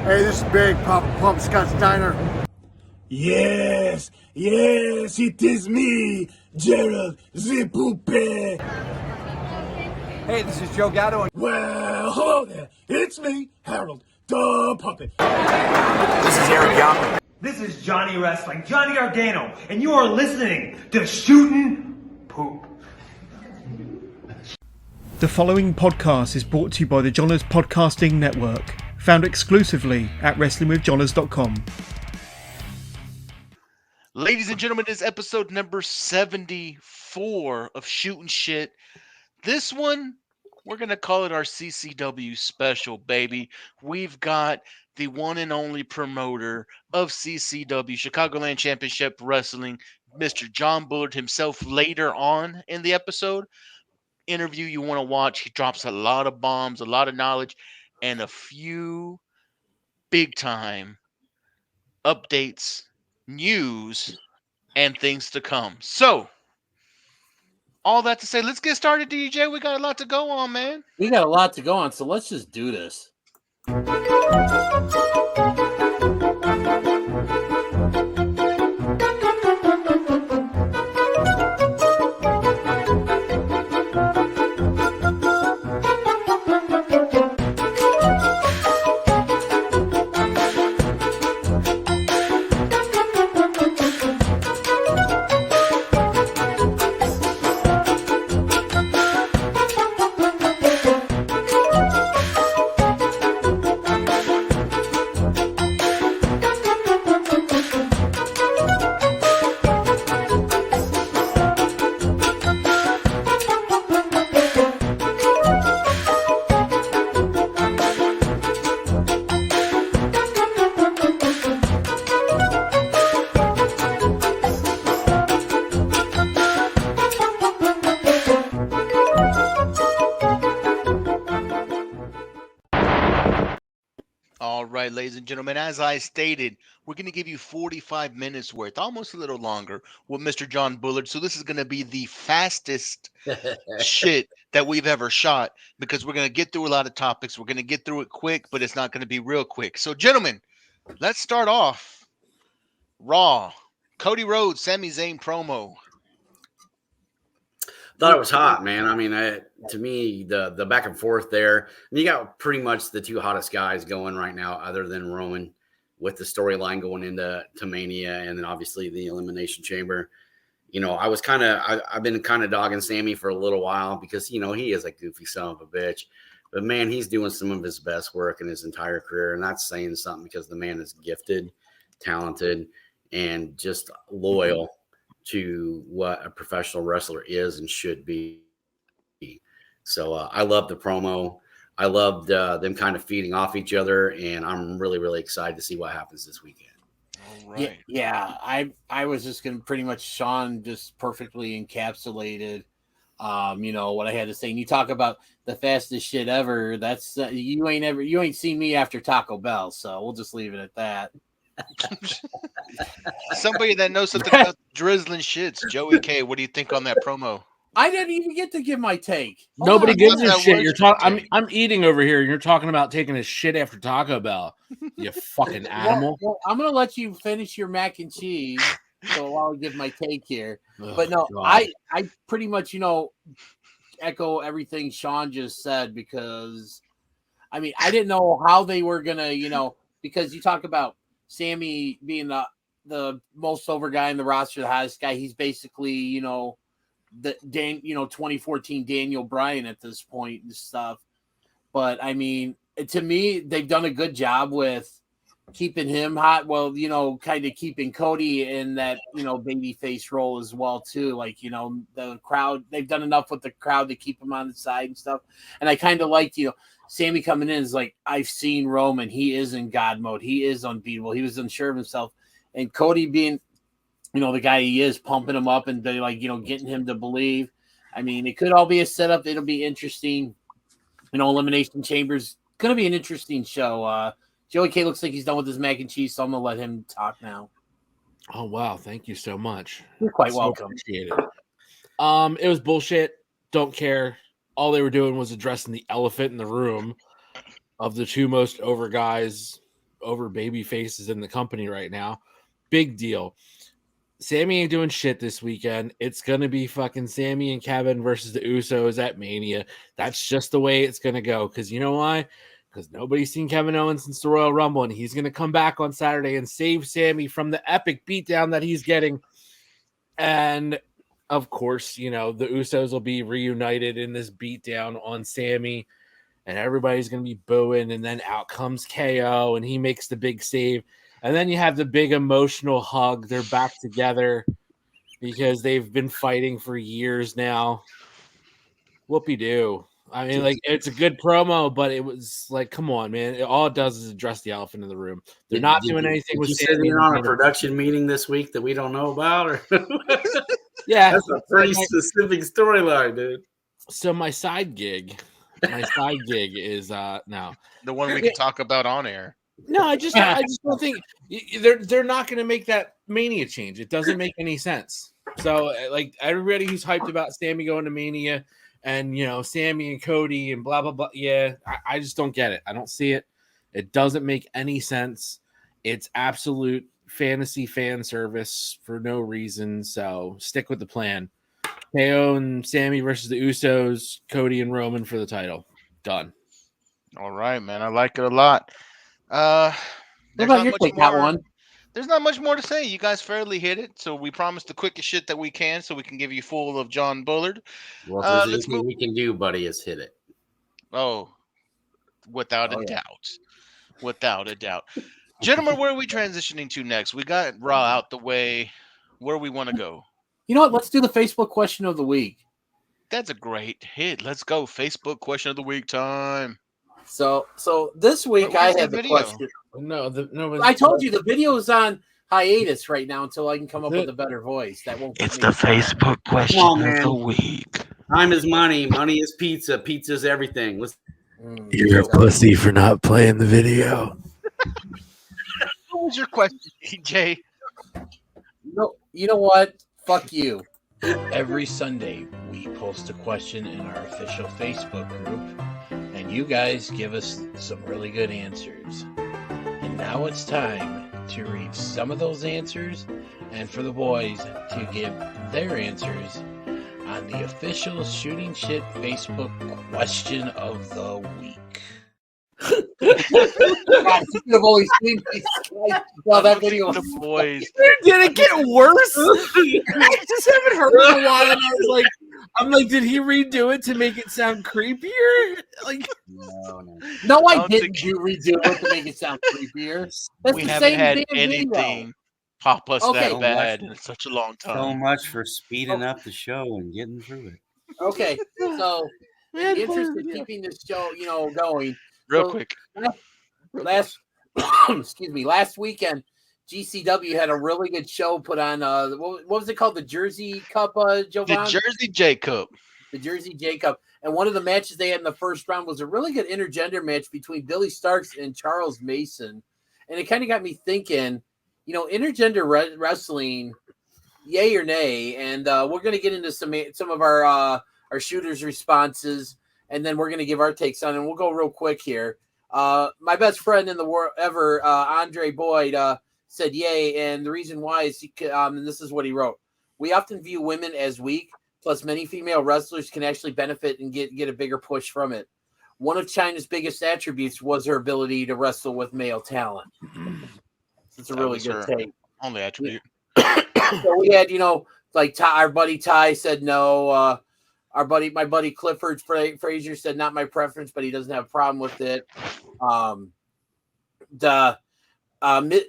Hey, this is Big Papa Pump Scott's Diner. Yes, it is me, Gerald the Poupée. Hey, this is Joe Gatto. Well, hello there. It's me, Harold the Puppet. This is Jerry Jarrett. This is Johnny Wrestling, Johnny Ardano, and you are listening to Shootin' Poop. The following podcast is brought to you by the Johners Podcasting Network, found exclusively at WrestlingWithJohners.com. Ladies and gentlemen, this is episode number 74 of Shootin' Shit. This one, we're going to call it our CCW special, baby. We've got the one and only promoter of CCW, Chicagoland Championship Wrestling, Mr. John Bullard himself later on in the episode. Interview you want to watch. He drops a lot of bombs, a lot of knowledge, and a few big-time updates, news, and things to come. So, all that to say, let's get started, DJ. We got a lot to go on, man. We got a lot to go on, so let's just do this. All right, ladies and gentlemen, as I stated, we're going to give you 45 minutes worth, almost a little longer, with Mr. John Bullard. So this is going to be the fastest shit that we've ever shot because we're going to get through a lot of topics. We're going to get through it quick, but it's not going to be real quick. So, gentlemen, let's start off. Raw. Cody Rhodes, Sami Zayn promo. Thought it was hot, man. I mean, to me, the back and forth there, and you got pretty much the two hottest guys going right now, other than Roman, with the storyline going into Mania, and then obviously the Elimination Chamber. You know, I've been kind of dogging Sammy for a little while because he is a goofy son of a bitch, but man, he's doing some of his best work in his entire career, and that's saying something because the man is gifted, talented, and just loyal to what a professional wrestler is and should be. So I love the promo. I loved them kind of feeding off each other, and I'm really, really excited to see what happens this weekend. All right. Yeah. I was just going to pretty much, Sean just perfectly encapsulated, what I had to say. And you talk about the fastest shit ever. That's you ain't seen me after Taco Bell. So we'll just leave it at that. Somebody that knows something about drizzling shits, Joey K. What do you think on that promo? I didn't even get to give my take. Nobody gives a shit. was You're talking. I'm eating over here, and you're talking about taking a shit after Taco Bell. You fucking animal. Well, I'm gonna let you finish your mac and cheese, so I'll give my take here. But no, God. I pretty much echo everything Sean just said because, I mean, I didn't know how they were gonna because you talk about Sammy being the most over guy in the roster, the hottest guy. He's basically, the 2014 Daniel Bryan at this point and stuff. But I mean, to me, they've done a good job with keeping him hot. Well, kind of keeping Cody in that, baby face role as well too. Like, the crowd, they've done enough with the crowd to keep him on the side and stuff. And I kind of liked, Sammy coming in is like, I've seen Roman. He is in God mode. He is unbeatable. He was unsure of himself. And Cody being, the guy he is, pumping him up and they getting him to believe. I mean, it could all be a setup. It'll be interesting. Elimination Chamber's going to be an interesting show. Joey K looks like he's done with his mac and cheese, so I'm going to let him talk now. Oh, wow. Thank you so much. You're quite So welcome. Appreciate it. It was bullshit. Don't care. All they were doing was addressing the elephant in the room of the two most over guys over baby faces in the company right now. Big deal. Sammy ain't doing shit this weekend. It's gonna be fucking Sammy and Kevin versus the Usos at Mania. That's just the way it's gonna go. Because you know why? Because nobody's seen Kevin Owens since the Royal Rumble, and he's gonna come back on Saturday and save Sammy from the epic beatdown that he's getting. And of course, the Usos will be reunited in this beatdown on Sammy, and everybody's gonna be booing. And then out comes KO, and he makes the big save. And then you have the big emotional hug. They're back together because they've been fighting for years now. Whoopie-doo. I mean, like, it's a good promo, but it was like, come on, man. All it does is address the elephant in the room. They're not doing anything with Sammy. You on a production meeting this week that we don't know about? Or yeah. That's a pretty specific storyline, dude. So my side gig is now the one we can talk about on air. No, I just don't think they're not going to make that Mania change. It doesn't make any sense. So, like, everybody who's hyped about Sammy going to Mania and, Sammy and Cody and blah, blah, blah. Yeah, I just don't get it. I don't see it. It doesn't make any sense. It's absolute fantasy fan service for no reason. So stick with the plan. KO and Sammy versus the Usos, Cody and Roman for the title. Done. All right, man. I like it a lot. What about your take, that one? There's not much more to say. You guys fairly hit it, so we promised the quickest shit that we can, so we can give you full of John Bullard. Well, if there's anything we can do, buddy, is hit it. Oh, without a doubt. Without a doubt. Gentlemen, where are we transitioning to next? We got Raw out the way. Where we want to go? You know what? Let's do the Facebook question of the week. That's a great hit. Let's go. Facebook question of the week time. So this week I had the question. I told you the video is on hiatus right now until I can come up with a better voice. That won't. It's the Facebook question of the week. Time is money. Money is pizza. Pizza's everything. You're a pussy for not playing the video. What was your question, TJ? No, you know what? Fuck you. Every Sunday, we post a question in our official Facebook group, and you guys give us some really good answers. And now it's time to read some of those answers and for the boys to give their answers on the official Shootin Shit Facebook question of the week. God, you have only seen these guys. Well, that video was the boys. Did it get worse? I just haven't heard it in a while, and I'm like, did he redo it to make it sound creepier? Like, no, I didn't redo it to make it sound creepier. That's we the haven't same had damn anything video. pop us Okay. that bad in such a long time. So much for speeding up the show and getting through it. Okay, so in the interest of keeping this show, going. Real quick. Last weekend, GCW had a really good show put on. What was it called? The Jersey Cup, Jovan? The Jersey J Cup. The Jersey J Cup. And one of the matches they had in the first round was a really good intergender match between Billy Starks and Charles Mason. And it kind of got me thinking, intergender wrestling, yay or nay? And we're going to get into some of our shooters' responses. And then we're going to give our takes on it. And we'll go real quick here. My best friend in the world ever, Andre Boyd, said yay. And the reason why is, and this is what he wrote. We often view women as weak. Plus, many female wrestlers can actually benefit and get a bigger push from it. One of Chyna's biggest attributes was her ability to wrestle with male talent. It's a really good take. Only attribute. So we had, like our buddy Ty said no. My buddy Clifford Frazier said not my preference, but he doesn't have a problem with it.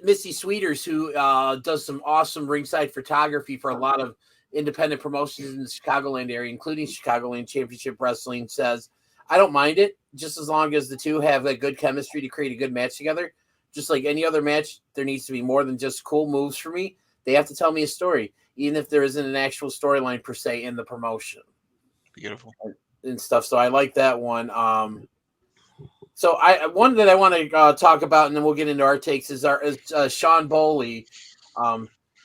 Missy Sweeters, who does some awesome ringside photography for a lot of independent promotions in the Chicagoland area, including Chicagoland Championship Wrestling, says, I don't mind it, just as long as the two have a good chemistry to create a good match together. Just like any other match, there needs to be more than just cool moves for me. They have to tell me a story, even if there isn't an actual storyline per se in the promotion. Beautiful. And stuff. So I like that one. So one that I want to talk about, and then we'll get into our takes, is Sean Boley.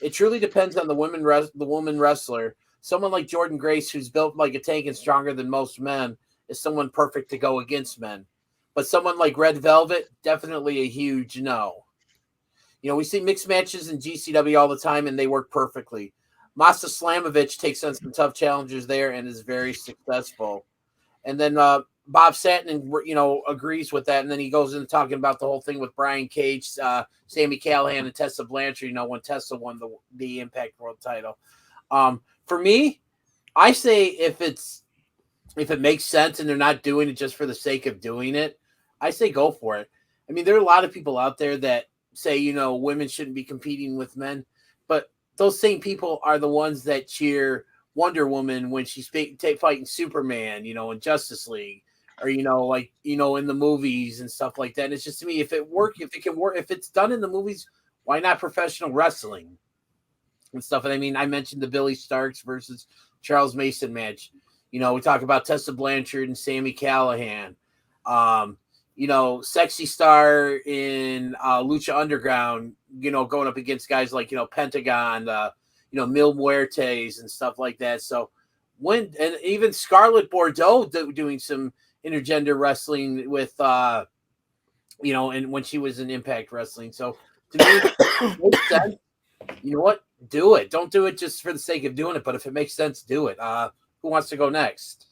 It truly depends on the woman wrestler. Someone like Jordan Grace, who's built like a tank and stronger than most men, is someone perfect to go against men. But someone like Red Velvet, definitely a huge no. You know, we see mixed matches in GCW all the time, and they work perfectly. Masa Slamovich takes on some tough challengers there and is very successful. And then Bob Satin, you know, agrees with that. And then he goes into talking about the whole thing with Brian Cage, Sami Callihan, and Tessa Blanchard, you know, when Tessa won the Impact World title. For me, I say if it makes sense and they're not doing it just for the sake of doing it, I say go for it. I mean, there are a lot of people out there that say, you know, women shouldn't be competing with men, but those same people are the ones that cheer Wonder Woman when she's fighting Superman, you know, in Justice League, or, you know, like, you know, in the movies and stuff like that. And it's just, to me, if it can work, if it's done in the movies, why not professional wrestling and stuff? And I mean, I mentioned the Billy Starks versus Charles Mason match. You know, we talk about Tessa Blanchard and Sami Callihan. You know, Sexy Star in Lucha Underground, you know, going up against guys like, you know, Pentagon, you know, Mil Muertes and stuff like that. So and even Scarlett Bordeaux doing some intergender wrestling with, you know, and when she was in Impact Wrestling. So to me, it makes sense. You know what? Do it. Don't do it just for the sake of doing it. But if it makes sense, do it. Who wants to go next?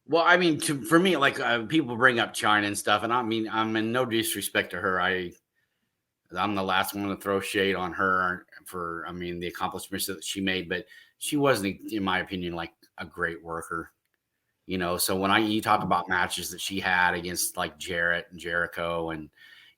Well, I mean, for me, like people bring up China and stuff, and I mean, I'm in no disrespect to her. I'm the last one to throw shade on her for, I mean, the accomplishments that she made, but she wasn't, in my opinion, like a great worker, you know. So when you talk about matches that she had against like Jarrett and Jericho and,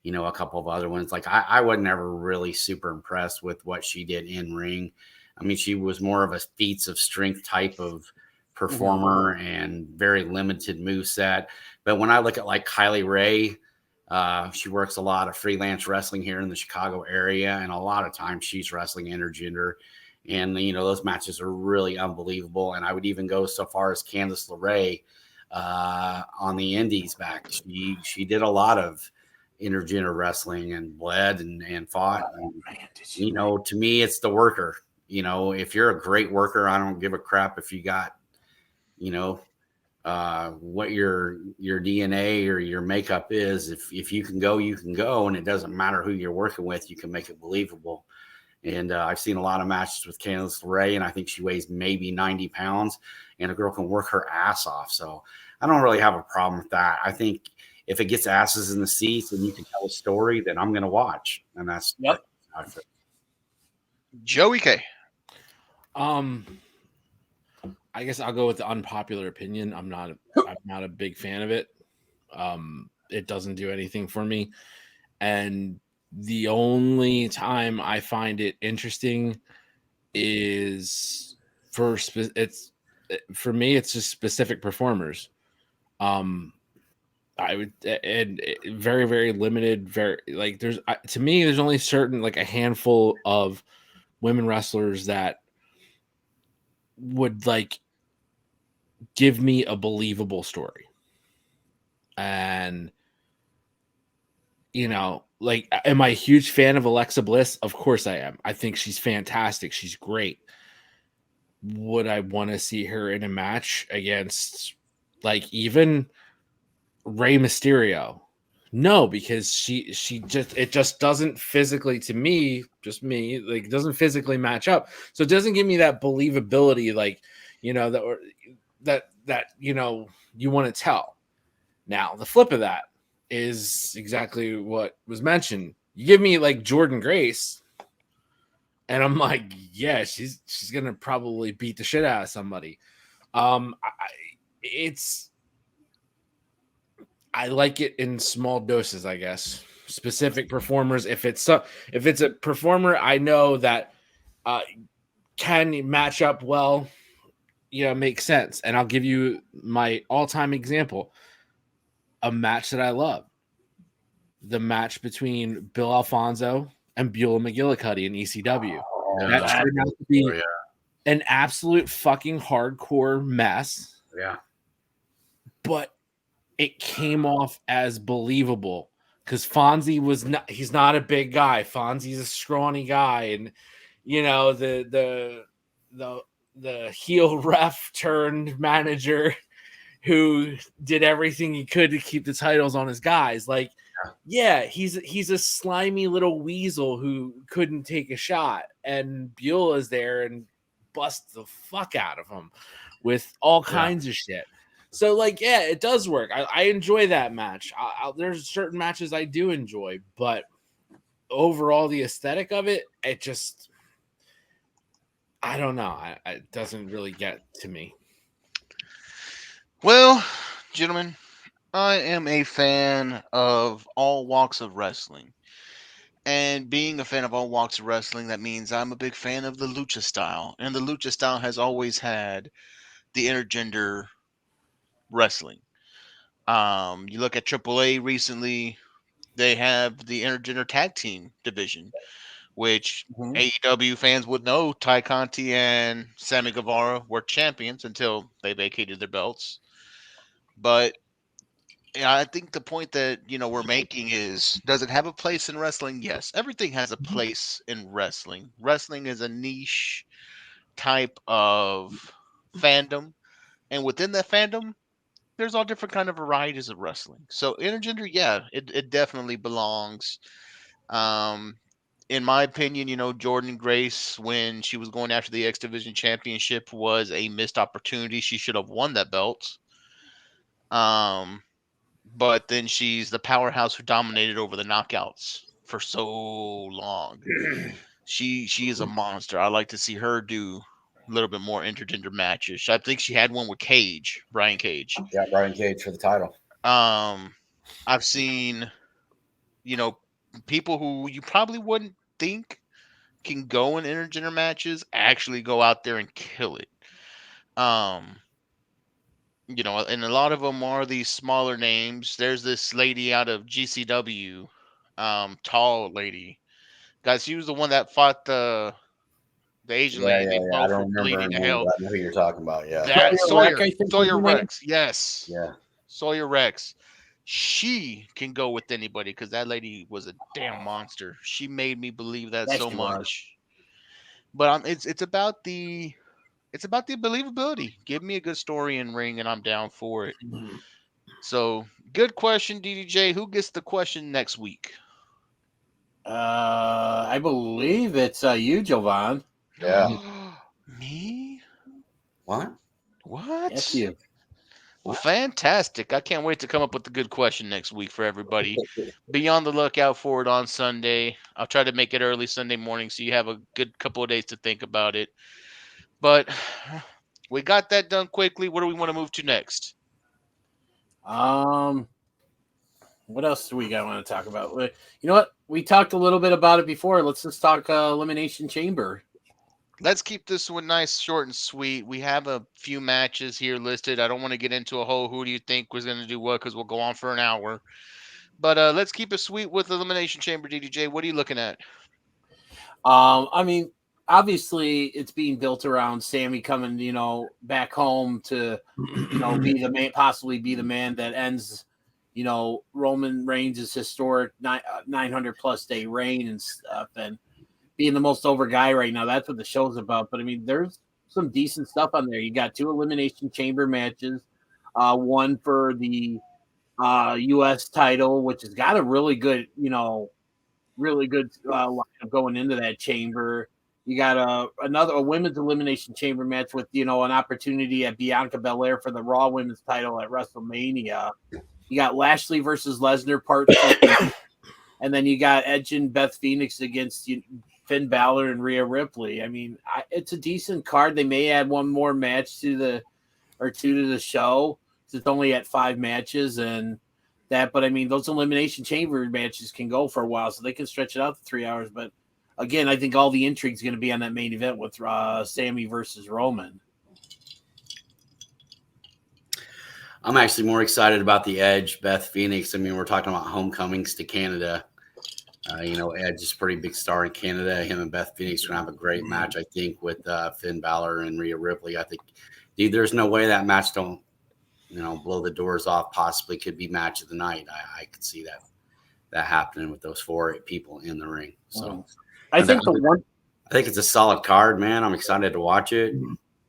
you know, a couple of other ones, like I was never really super impressed with what she did in ring. I mean, she was more of a feats of strength type of performer and very limited moveset. But when I look at like Kylie Ray, she works a lot of freelance wrestling here in the Chicago area, and a lot of times she's wrestling intergender. And, you know, those matches are really unbelievable. And I would even go so far as Candice LeRae on the indies back. She did a lot of intergender wrestling and bled and fought. And, you know, to me, it's the worker. You know, if you're a great worker, I don't give a crap if you got, you know, what your DNA or your makeup is. If you can go, you can go, and it doesn't matter who you're working with. You can make it believable. And I've seen a lot of matches with Candice LeRae, and I think she weighs maybe 90 pounds, and a girl can work her ass off. So I don't really have a problem with that. I think if it gets asses in the seats and you can tell a story, then I'm going to watch. And that's Joey K. I guess I'll go with the unpopular opinion. I'm not a big fan of it. It doesn't do anything for me. And the only time I find it interesting is for me, it's just specific performers. I would, and very, very limited, to me, there's only certain, like a handful of women wrestlers that would like give me a believable story. And, you know, like, am I a huge fan of Alexa Bliss? Of course I am. I think she's fantastic. She's great. Would I want to see her in a match against like even Rey Mysterio? No, because it just doesn't physically, to me, just me, like, doesn't physically match up. So it doesn't give me that believability, like, you know, that you know, you want to tell. Now, the flip of that is exactly what was mentioned. You give me like Jordan Grace, and I'm like, yeah, she's gonna probably beat the shit out of somebody. I like it in small doses, I guess. Specific performers. If it's a performer I know that can match up well, you know, makes sense. And I'll give you my all-time example. A match that I love. The match between Bill Alfonso and Beulah McGillicuddy in ECW. That turned out to be an absolute fucking hardcore mess. Yeah. But it came off as believable because Fonzie he's not a big guy. Fonzie's a scrawny guy. And, you know, the heel ref turned manager, who did everything he could to keep the titles on his guys. Like, yeah, he's a slimy little weasel who couldn't take a shot, and Beulah's there and busts the fuck out of him with all kinds of shit. So, like, yeah, it does work. I enjoy that match. There's certain matches I do enjoy, but overall, the aesthetic of it, it just, I don't know. It doesn't really get to me. Well, gentlemen, I am a fan of all walks of wrestling. And being a fan of all walks of wrestling, that means I'm a big fan of the lucha style. And the lucha style has always had the intergender wrestling. You look at AAA recently, they have the intergender tag team division, which AEW fans would know Ty Conti and Sammy Guevara were champions until they vacated their belts. But I think the point that we're making is, does it have a place in wrestling? Yes, everything has a place in wrestling. Wrestling is a niche type of fandom, and within that fandom, there's all different kind of varieties of wrestling. So intergender, yeah, it definitely belongs. In my opinion, Jordan Grace, when she was going after the X Division Championship, was a missed opportunity. She should have won that belt. But then she's the powerhouse who dominated over the knockouts for so long. She is a monster. I like to see her do a little bit more intergender matches. I think she had one with Brian Cage. Yeah, Brian Cage for the title. I've seen, people who you probably wouldn't think can go in intergender matches actually go out there and kill it. And a lot of them are these smaller names. There's this lady out of GCW, tall lady. Guys, she was the one that fought the Asian lady. They I both don't were remember bleeding her to name, hell. but I know who you're talking about. Yeah, That Sawyer Rex. Rex. Yes. Yeah. Sawyer Rex. She can go with anybody because that lady was a damn monster. She made me believe that so much. But it's about the believability. Give me a good story in ring, and I'm down for it. So, good question, DDJ. Who gets the question next week? I believe it's you, Jovan. Yeah. Me? What? That's you. Well, fantastic. I can't wait to come up with a good question next week for everybody. Be on the lookout for it on Sunday. I'll try to make it early Sunday morning so you have a good couple of days to think about it. But we got that done quickly. What do we want to move to next? What else do we want to talk about? You know what? We talked a little bit about it before. Let's just talk Elimination Chamber. Let's keep this one nice, short, and sweet. We have a few matches here listed. I don't want to get into a whole who do you think was going to do what because we'll go on for an hour. But let's keep it sweet with Elimination Chamber, DDJ. What are you looking at? I mean, obviously, it's being built around Sammy coming, back home to, be the man, possibly be the man that ends, Roman Reigns' historic 900 plus day reign and stuff, and being the most over guy right now. That's what the show's about. But I mean, there's some decent stuff on there. You got 2 Elimination Chamber matches, one for the U.S. title, which has got a really good, lineup going into that chamber. You got a women's elimination chamber match with an opportunity at Bianca Belair for the Raw Women's title at WrestleMania. You got Lashley versus Lesnar part 2, and then you got Edge and Beth Phoenix against Finn Balor and Rhea Ripley. I mean, it's a decent card. They may add one more match to the show. It's only at 5 matches and that, but I mean, those elimination chamber matches can go for a while, so they can stretch it out to 3 hours. But again, I think all the intrigue is going to be on that main event with Sammy versus Roman. I'm actually more excited about the Edge, Beth Phoenix. I mean, we're talking about homecomings to Canada. Edge is a pretty big star in Canada. Him and Beth Phoenix are going to have a great match, I think, with Finn Balor and Rhea Ripley. I think, dude, there's no way that match don't, blow the doors off. Possibly could be match of the night. I could see that happening with those 4 people in the ring. So I think it's a solid card, man. I'm excited to watch it.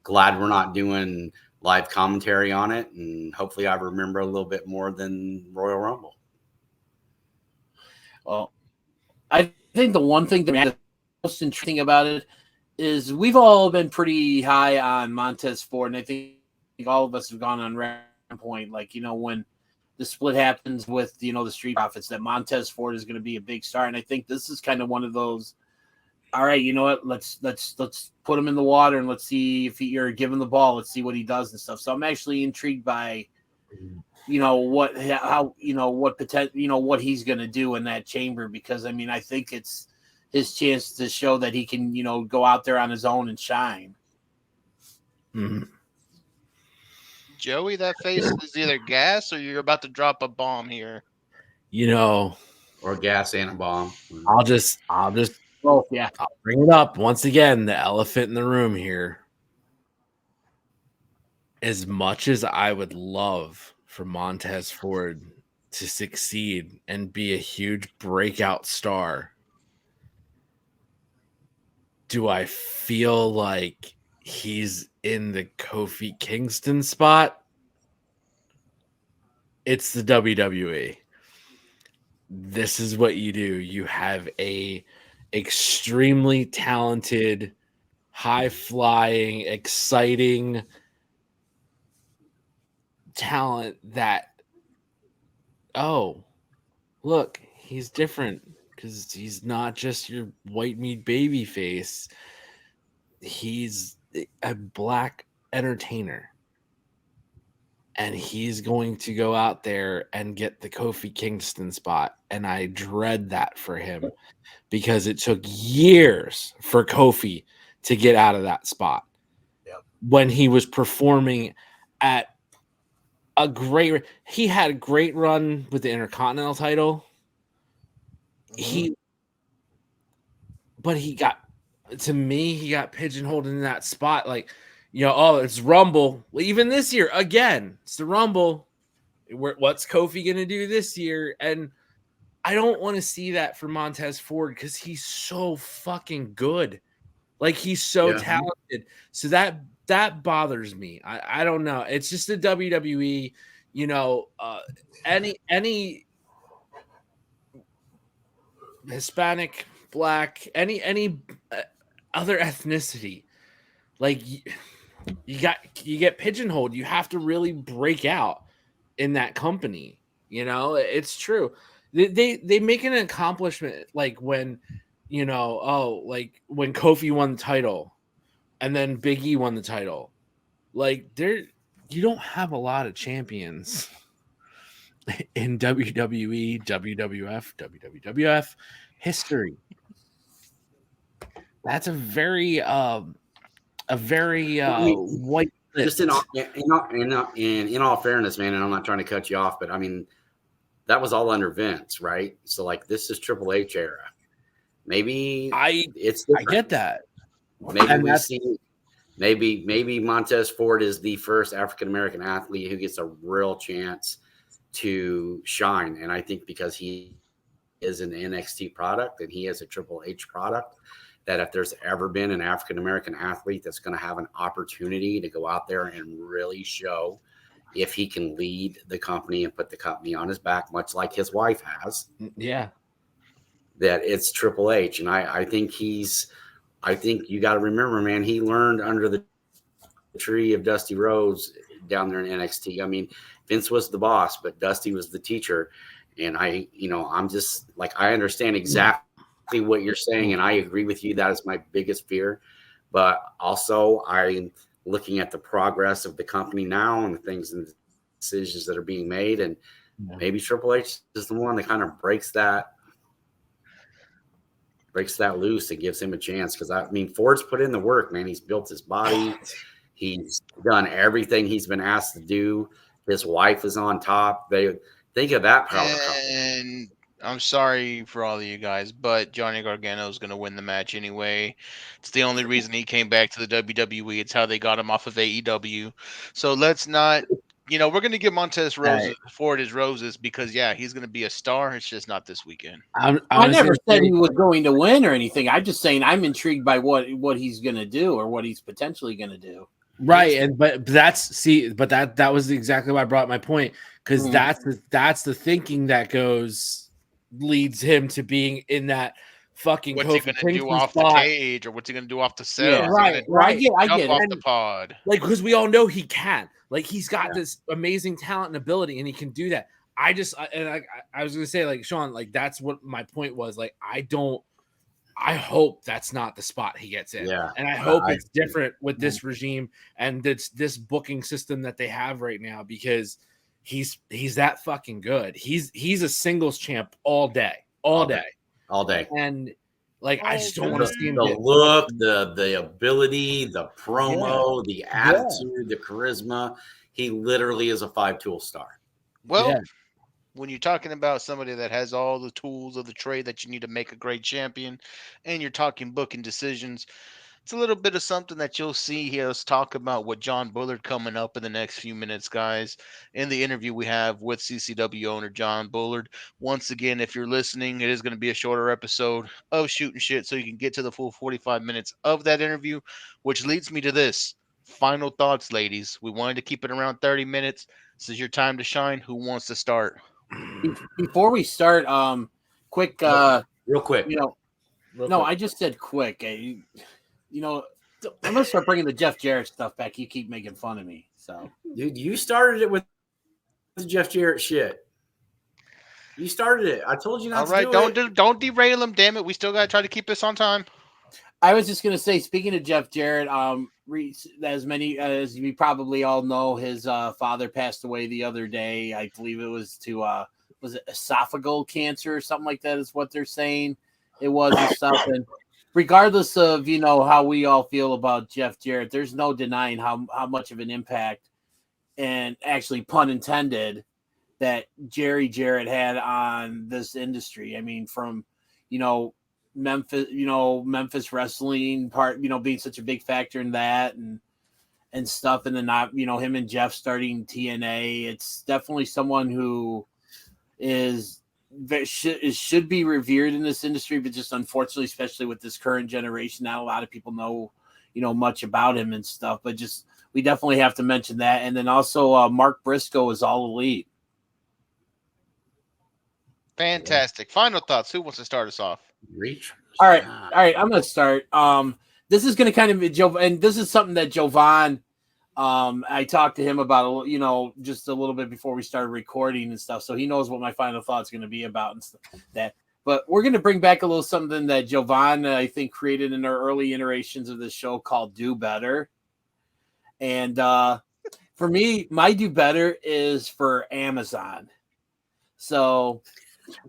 Glad we're not doing live commentary on it, and hopefully I remember a little bit more than Royal Rumble. Well, I think the one thing that most interesting about it is we've all been pretty high on Montez Ford, and I think all of us have gone on record point, like, you know, when the split happens with, you know, the Street Profits, that Montez Ford is going to be a big star, and I think this is kind of one of those. All right, you know what? Let's put him in the water and let's see if you're given the ball. Let's see what he does and stuff. So I'm actually intrigued by, you know, what he's going to do in that chamber, because I mean, I think it's his chance to show that he can, you know, go out there on his own and shine. Mm-hmm. Joey, that face is either gas or you're about to drop a bomb here. You know, or gas and a bomb. I'll just Oh, yeah. I'll bring it up once again, the elephant in the room here. As much as I would love for Montez Ford to succeed and be a huge breakout star, do I feel like he's in the Kofi Kingston spot? It's the WWE. This is what you do. You have a extremely talented, high-flying, exciting talent that, oh, look, he's different because he's not just your white meat baby face. He's a black entertainer. And he's going to go out there and get the Kofi Kingston spot. And I dread that for him because it took years for Kofi to get out of that spot. Yep. When he was performing at he had a great run with the Intercontinental title. But he got pigeonholed in that spot. Like, you know, oh, it's Rumble. Well, even this year, again, it's the Rumble. What's Kofi going to do this year? And I don't want to see that for Montez Ford because he's so fucking good. Like, he's so talented. So that bothers me. I don't know. It's just the WWE, you know, any Hispanic, Black, any other ethnicity, like you get pigeonholed. You have to really break out in that company. You know, it's true. They make an accomplishment like when, you know, like when Kofi won the title and then Big E won the title. Like, you don't have a lot of champions in WWE, WWF, WWF history. That's a very white list. Just in all fairness, man, and I'm not trying to cut you off, but I mean, that was all under Vince, right? So like, this is Triple H era. Maybe I get that. Maybe Montez Ford is the first African American athlete who gets a real chance to shine, and I think because he is an NXT product and he is a Triple H product, that if there's ever been an African American athlete that's going to have an opportunity to go out there and really show if he can lead the company and put the company on his back, much like his wife has. Yeah. That it's Triple H. And I think you got to remember, man, he learned under the tree of Dusty Rhodes down there in NXT. I mean, Vince was the boss, but Dusty was the teacher. And I'm just like, I understand exactly what you're saying, and I agree with you. That is my biggest fear. But also, I'm looking at the progress of the company now and the things and the decisions that are being made, and maybe Triple H is the one that kind of breaks that loose and gives him a chance. Because I mean, Ford's put in the work, man. He's built his body. He's done everything he's been asked to do. His wife is on top. They think of that power couple. And I'm sorry for all of you guys, but Johnny Gargano is going to win the match anyway. It's the only reason he came back to the WWE. It's how they got him off of AEW. So let's not, we're going to give Montez Ford his roses because, yeah, he's going to be a star. It's just not this weekend. I never said he was going to win or anything. I'm just saying I'm intrigued by what he's going to do or what he's potentially going to do. Right, but that was exactly why I brought up my point, because that's the thinking that leads him to being in that fucking What's he Kofi gonna do Kingston off spot. the cage, or what's he gonna do off the cell? Yeah, Is he gonna I jump get off it. the pod? Like, because we all know he can. Like, he's got this amazing talent and ability, and he can do that. I was gonna say, like, Sean, like, that's what my point was. Like, I hope that's not the spot he gets in. Yeah. And I hope it's different with this regime and this booking system that they have right now, because he's that fucking good. He's a singles champ all day. And like, I just don't want to see him the get look, the ability, the promo, the attitude, the charisma. He literally is a 5-tool star. Well, when you're talking about somebody that has all the tools of the trade that you need to make a great champion, and you're talking booking decisions, it's a little bit of something that you'll see us talk about with John Bullard coming up in the next few minutes, guys, in the interview we have with CCW owner John Bullard. Once again, if you're listening, it is going to be a shorter episode of Shootin' Shit, so you can get to the full 45 minutes of that interview, which leads me to this. Final thoughts, ladies. We wanted to keep it around 30 minutes. This is your time to shine. Who wants to start? Before we start, quick, real quick. I just said quick. I'm gonna start bringing the Jeff Jarrett stuff back. You keep making fun of me, so dude, you started it with the Jeff Jarrett shit. You started it. I told you not to do it. Don't derail him, damn it. We still gotta try to keep this on time. I was just gonna say, speaking of Jeff Jarrett, as we probably all know, his father passed away the other day. I believe it was to was it esophageal cancer or something like that is what they're saying it was and stuff. And regardless of how we all feel about Jeff Jarrett, there's no denying how much of an impact, and actually pun intended, that Jerry Jarrett had on this industry. I mean, from Memphis wrestling part, being such a big factor in that and stuff. And then him and Jeff starting TNA. It's definitely someone who should be revered in this industry, but just unfortunately, especially with this current generation, not a lot of people know much about him and stuff. But just, we definitely have to mention that. And then also Mark Briscoe is All Elite. Fantastic. Final thoughts. Who wants to start us off? All right. I'm going to start. This is going to kind of be and this is something that Jovan, I talked to him about, just a little bit before we started recording and stuff. So he knows what my final thoughts going to be about and stuff that. But we're going to bring back a little something that Jovan, I think, created in our early iterations of the show called Do Better. And for me, my Do Better is for Amazon. So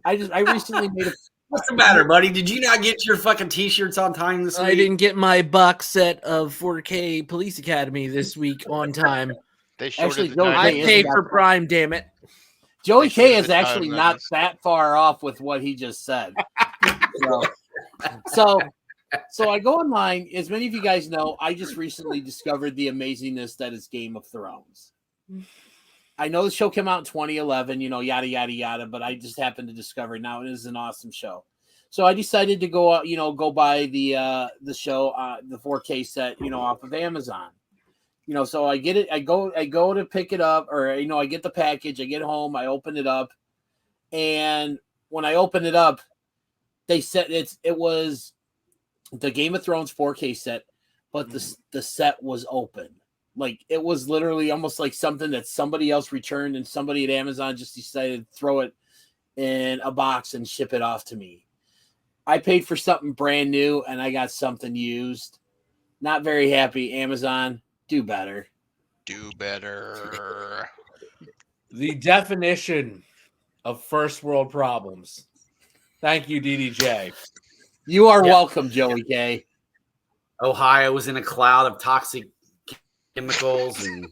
I recently made a. What's the matter, buddy? Did you not get your fucking t-shirts on time this week? I didn't get my box set of 4K Police Academy this week on time. They I paid for Prime, damn it. Joey K is actually not that far off with what he just said. So I go online. As many of you guys know, I just recently discovered the amazingness that is Game of Thrones. I know the show came out in 2011, yada, yada, yada, but I just happened to discover it now. It is an awesome show. So I decided to go out, go buy the show, the 4K set, off of Amazon. So I get it. I go to pick it up, or, I get the package, I get home, I open it up. And when I open it up, they said it was the Game of Thrones 4K set, but the set was open. Like, it was literally almost like something that somebody else returned, and somebody at Amazon just decided to throw it in a box and ship it off to me. I paid for something brand new, and I got something used. Not very happy. Amazon, do better. Do better. The definition of first world problems. Thank you, DDJ. You are welcome, Joey K. Ohio was in a cloud of toxic chemicals and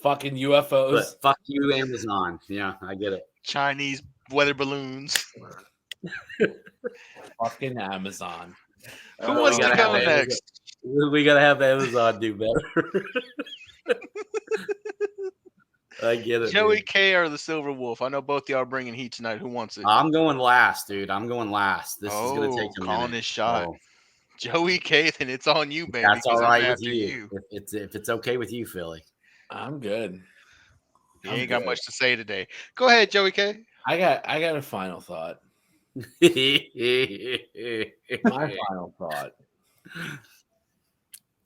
fucking UFOs. But fuck you, Amazon. Yeah, I get it. Chinese weather balloons. Fucking Amazon. Who wants to go next? We gotta have Amazon do better. I get it. Joey K or the Silver Wolf? I know both y'all are bringing heat tonight. Who wants it? I'm going last, dude. I'm going last. This is gonna take a minute. Calling his shot. Joey K, then it's on you, baby. That's all 'cause I'm right with after you. If it's okay with you, Philly. I'm good. You ain't got much to say today. Go ahead, Joey K. I got a final thought. My final thought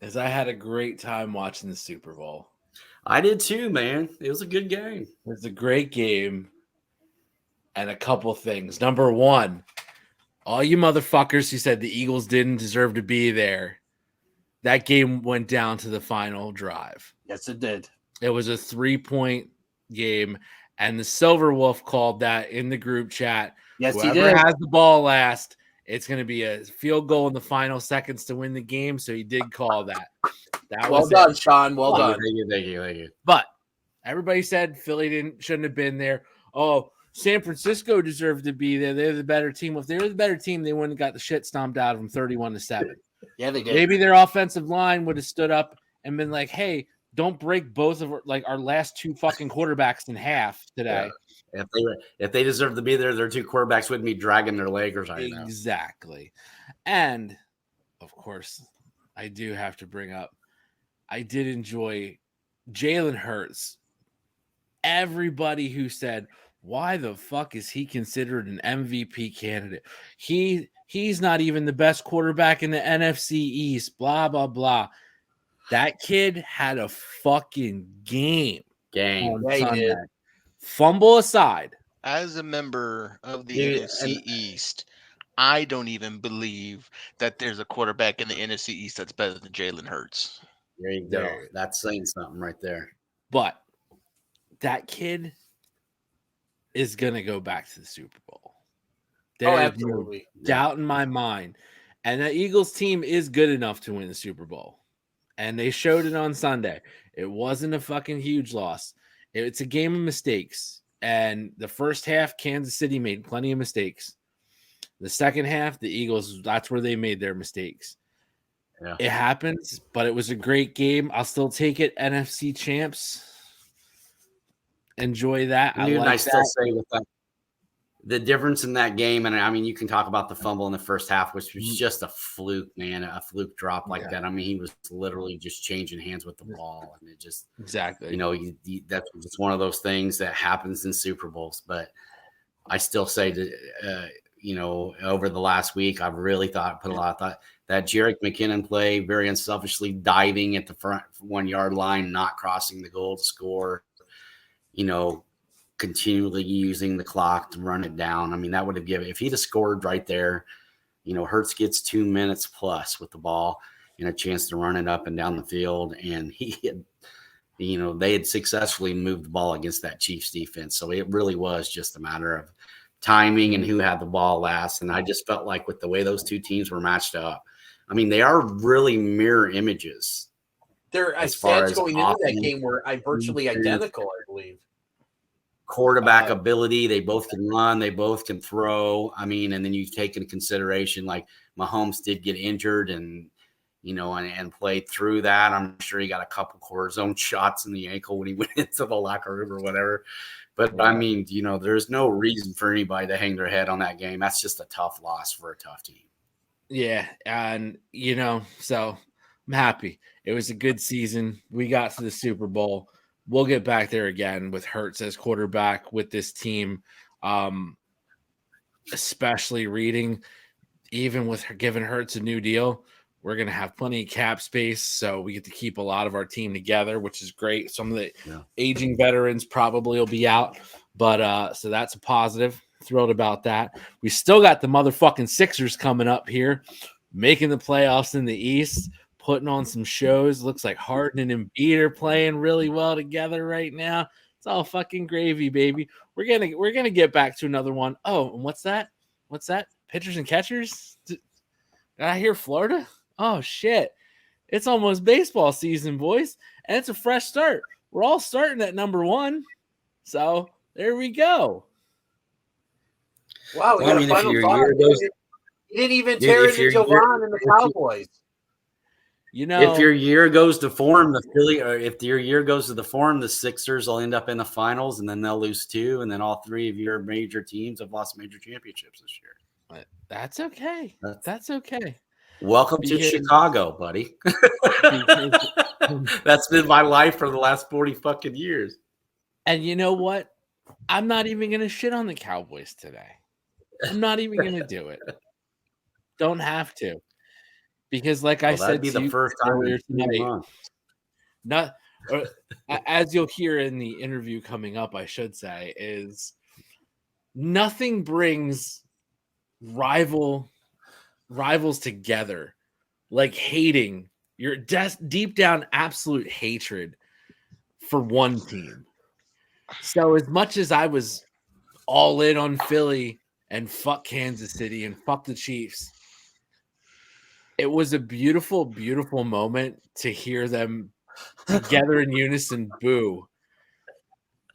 is I had a great time watching the Super Bowl. I did too, man. It was a good game. It was a great game. And a couple things. Number one, all you motherfuckers who said the Eagles didn't deserve to be there, that game went down to the final drive. Yes, it did. It was a 3-point game, and the Silver Wolf called that in the group chat. Yes, Whoever he did. has the ball last, it's going to be a field goal in the final seconds to win the game. So he did call that. That Well was done, it. Sean. Well done. Thank you. But everybody said Philly shouldn't have been there. Oh, San Francisco deserved to be there. They're the better team. If they were the better team, they wouldn't have got the shit stomped out of them 31-7. Yeah, they did. Maybe their offensive line would have stood up and been like, hey, don't break both of our last two fucking quarterbacks in half today. Yeah. If they deserve to be there, their two quarterbacks wouldn't be dragging their legs right now. Exactly. And of course, I do have to bring up, I did enjoy Jalen Hurts. Everybody who said, why the fuck is he considered an MVP candidate? He's not even the best quarterback in the NFC East, blah, blah, blah. That kid had a fucking game. On Sunday. Fumble aside. As a member of the NFC East, I don't even believe that there's a quarterback in the NFC East that's better than Jalen Hurts. There you go. That's saying something right there. But that kid is going to go back to the Super Bowl. There's absolutely. no doubt in my mind. And the Eagles team is good enough to win the Super Bowl. And they showed it on Sunday. It wasn't a fucking huge loss. It's a game of mistakes. And the first half, Kansas City made plenty of mistakes. The second half, the Eagles, that's where they made their mistakes. Yeah. It happens, but it was a great game. I'll still take it. NFC champs. Enjoy that. I still say with that, the difference in that game, and I mean, you can talk about the fumble in the first half, which was just a fluke, man, a fluke drop like that. I mean, he was literally just changing hands with the ball, and it just exactly, that's just one of those things that happens in Super Bowls. But I still say that, over the last week, I've really put a lot of thought that Jerick McKinnon play, very unselfishly diving at the front 1 yard line, not crossing the goal to score, continually using the clock to run it down. I mean, that would have given, if he'd have scored right there, Hurts gets 2 minutes plus with the ball and a chance to run it up and down the field. And he had, they had successfully moved the ball against that Chiefs defense. So it really was just a matter of timing and who had the ball last. And I just felt like with the way those two teams were matched up, I mean, they are really mirror images. Their stats going into that game were virtually identical, I believe. Quarterback ability, they both can run, they both can throw. I mean, and then you take into consideration like Mahomes did get injured and played through that. I'm sure he got a couple cortisone shots in the ankle when he went into the locker room or whatever. But I mean, there's no reason for anybody to hang their head on that game. That's just a tough loss for a tough team. Yeah, and so I'm happy. It was a good season. We got to the Super Bowl. We'll get back there again with Hurts as quarterback with this team, especially reading, even with giving Hurts a new deal. We're going to have plenty of cap space, so we get to keep a lot of our team together, which is great. Some of the aging veterans probably will be out, but so that's a positive. Thrilled about that. We still got the motherfucking Sixers coming up here, making the playoffs in the East. Putting on some shows. Looks like Harden and Embiid are playing really well together right now. It's all fucking gravy, baby. We're gonna get back to another one. Oh, and what's that? Pitchers and catchers? Did I hear Florida? Oh shit. It's almost baseball season, boys. And it's a fresh start. We're all starting at number 1. So there we go. Wow, we got a final thought. You didn't even tear into Jovan and the Cowboys. If your year goes to form, the Philly, or if your year goes to the form, the Sixers will end up in the finals, and then they'll lose 2, and then all 3 of your major teams have lost major championships this year. That's okay. That's okay. Welcome to Because- Chicago, buddy. That's been my life for the last 40 fucking years. And you know what? I'm not even going to shit on the Cowboys today. I'm not even going to do it. Don't have to. Because like I said that'd be to the you first time earlier in 2 tonight, months. as you'll hear in the interview coming up, I should say, is nothing brings rivals together like hating your deep down absolute hatred for one team. So as much as I was all in on Philly and fuck Kansas City and fuck the Chiefs, it was a beautiful, beautiful moment to hear them together in unison boo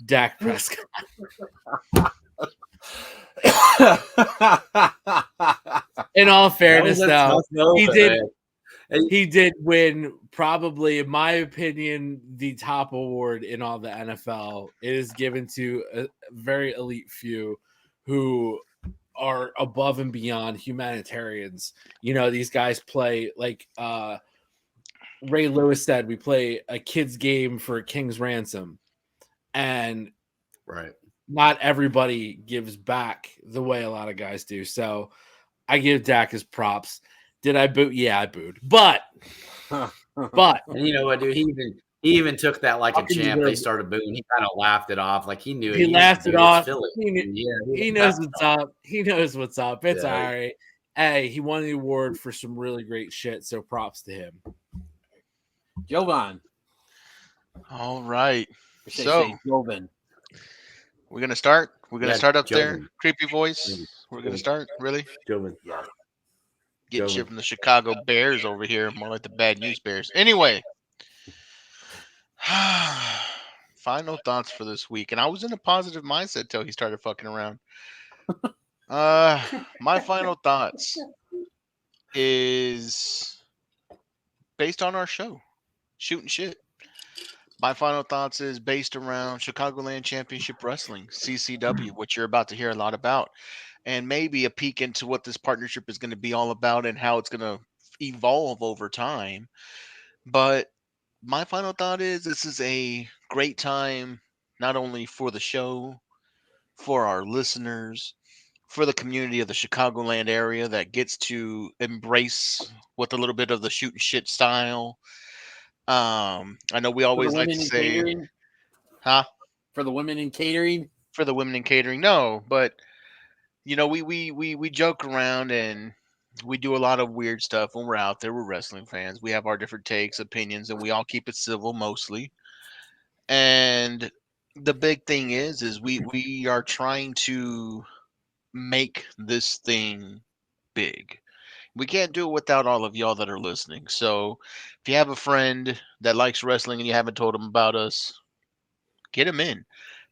Dak Prescott. In all fairness, though, he did win probably, in my opinion, the top award in all the NFL. It is given to a very elite few who are above and beyond humanitarians. You know, these guys play like Ray Lewis said, we play a kid's game for a king's ransom. And not everybody gives back the way a lot of guys do. So I give Dak his props. Did I boo? Yeah, I booed. But and you know what, dude? He even took that like a champ. They deserved started booing. He kind of laughed it off, like he knew he laughed it off. He knows what's up. He knows what's up. It's Yeah. all right. Hey, he won the award for some really great shit. So props to him. Jovan. All right. Should I So say Jovan? we're gonna start. We're gonna Yeah, start up there. Jovan. Creepy voice. We're gonna start. Really? Jovan. Getting Jovan. shit from the Chicago Bears over here, more like the Bad News Bears. Anyway, final thoughts for this week, and I was in a positive mindset till he started fucking around. My final thoughts is based on our show, Shootin Shit. My final thoughts is based around Chicagoland Championship Wrestling, CCW, which you're about to hear a lot about, and maybe a peek into what this partnership is going to be all about and how it's going to evolve over time. But my final thought is this is a great time, not only for the show, for our listeners, for the community of the Chicagoland area that gets to embrace with a little bit of the Shootin Shit style. I know we always like to say, catering? huh? For the women in catering? For the women in catering, no, but you know, we joke around and we do a lot of weird stuff when we're out there. We're wrestling fans. We have our different takes, opinions, and we all keep it civil mostly. And the big thing is we are trying to make this thing big. We can't do it without all of y'all that are listening. So if you have a friend that likes wrestling and you haven't told him about us, get him in.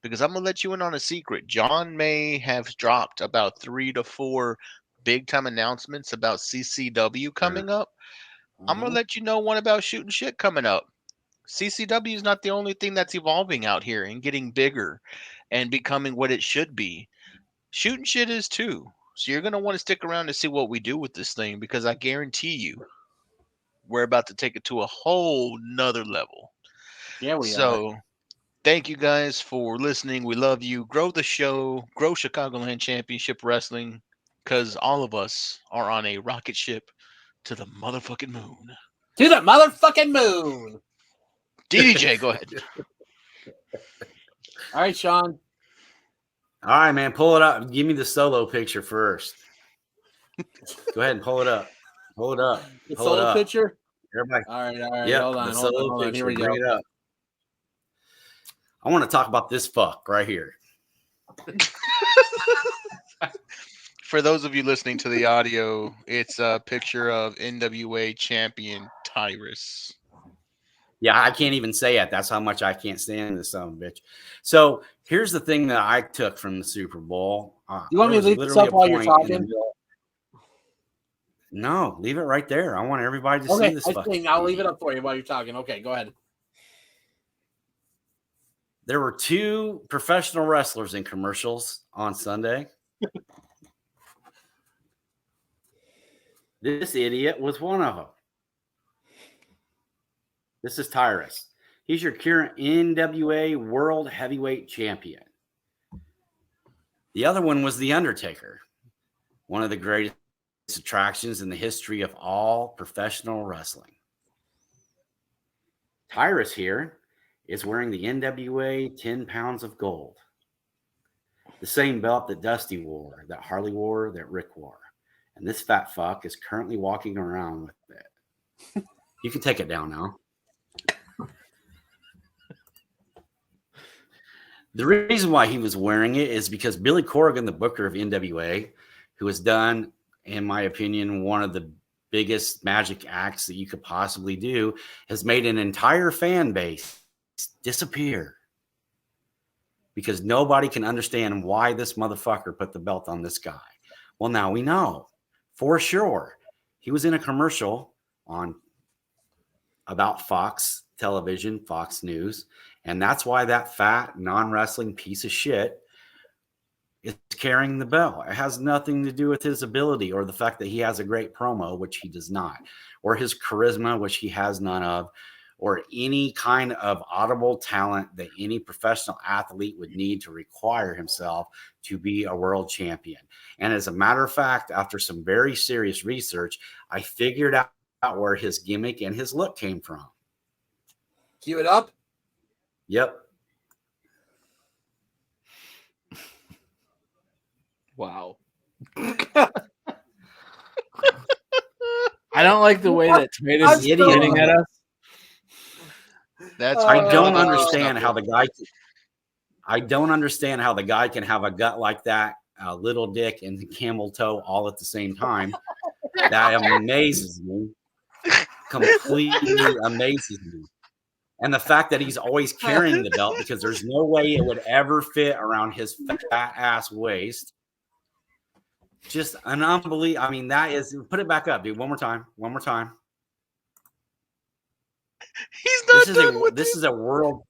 Because I'm going to let you in on a secret. John may have dropped about 3 to 4 big time announcements about CCW coming up. I'm going to let you know one about Shootin Shit coming up. CCW is not the only thing that's evolving out here and getting bigger and becoming what it should be. Shootin Shit is too. So you're going to want to stick around to see what we do with this thing, because I guarantee you we're about to take it to a whole nother level. Yeah, we are. So thank you guys for listening. We love you. Grow the show. Grow Chicagoland Championship Wrestling, because all of us are on a rocket ship to the motherfucking moon. To the motherfucking moon. DDJ, go ahead. All right, Sean. All right, man. Pull it up. Give me the solo picture first. Go ahead and pull it up. Pull it up. The Pull it solo up. picture? Everybody. All right. Yep, Hold on. the solo picture. Here we Bring go. it up. I want to talk about this fuck right here. For those of you listening to the audio, it's a picture of NWA champion Tyrus. Yeah, I can't even say it. That's how much I can't stand this son of a bitch. So here's the thing that I took from the Super Bowl. You want me to leave this up while you're talking? No, leave it right there. I want everybody to see this. I'll leave it up for you while you're talking. Okay, go ahead. There were 2 professional wrestlers in commercials on Sunday. This idiot was one of them. This is Tyrus. He's your current NWA World Heavyweight Champion. The other one was The Undertaker, one of the greatest attractions in the history of all professional wrestling. Tyrus here is wearing the NWA 10 pounds of gold. The same belt that Dusty wore, that Harley wore, that Rick wore. And this fat fuck is currently walking around with it. You can take it down now. The reason why he was wearing it is because Billy Corgan, the booker of NWA, who has done, in my opinion, one of the biggest magic acts that you could possibly do, has made an entire fan base disappear. Because nobody can understand why this motherfucker put the belt on this guy. Well, now we know for sure. He was in a commercial about Fox Television, Fox News, and that's why that fat non-wrestling piece of shit is carrying the belt. It has nothing to do with his ability or the fact that he has a great promo, which he does not, or his charisma, which he has none of, or any kind of audible talent that any professional athlete would need to require himself to be a world champion. And as a matter of fact, after some very serious research, I figured out where his gimmick and his look came from. Cue it up. Yep. Wow. I don't like the way that Tomatoes is pointing at us. That's I don't understand how the guy. I don't understand how the guy can have a gut like that, a little dick, and the camel toe all at the same time. That amazes me. Completely amazes me. And the fact that he's always carrying the belt, because there's no way it would ever fit around his fat ass waist. Just an unbelievable. I mean, that is. Put it back up, dude. One more time. One more time. He's not done with this is a world.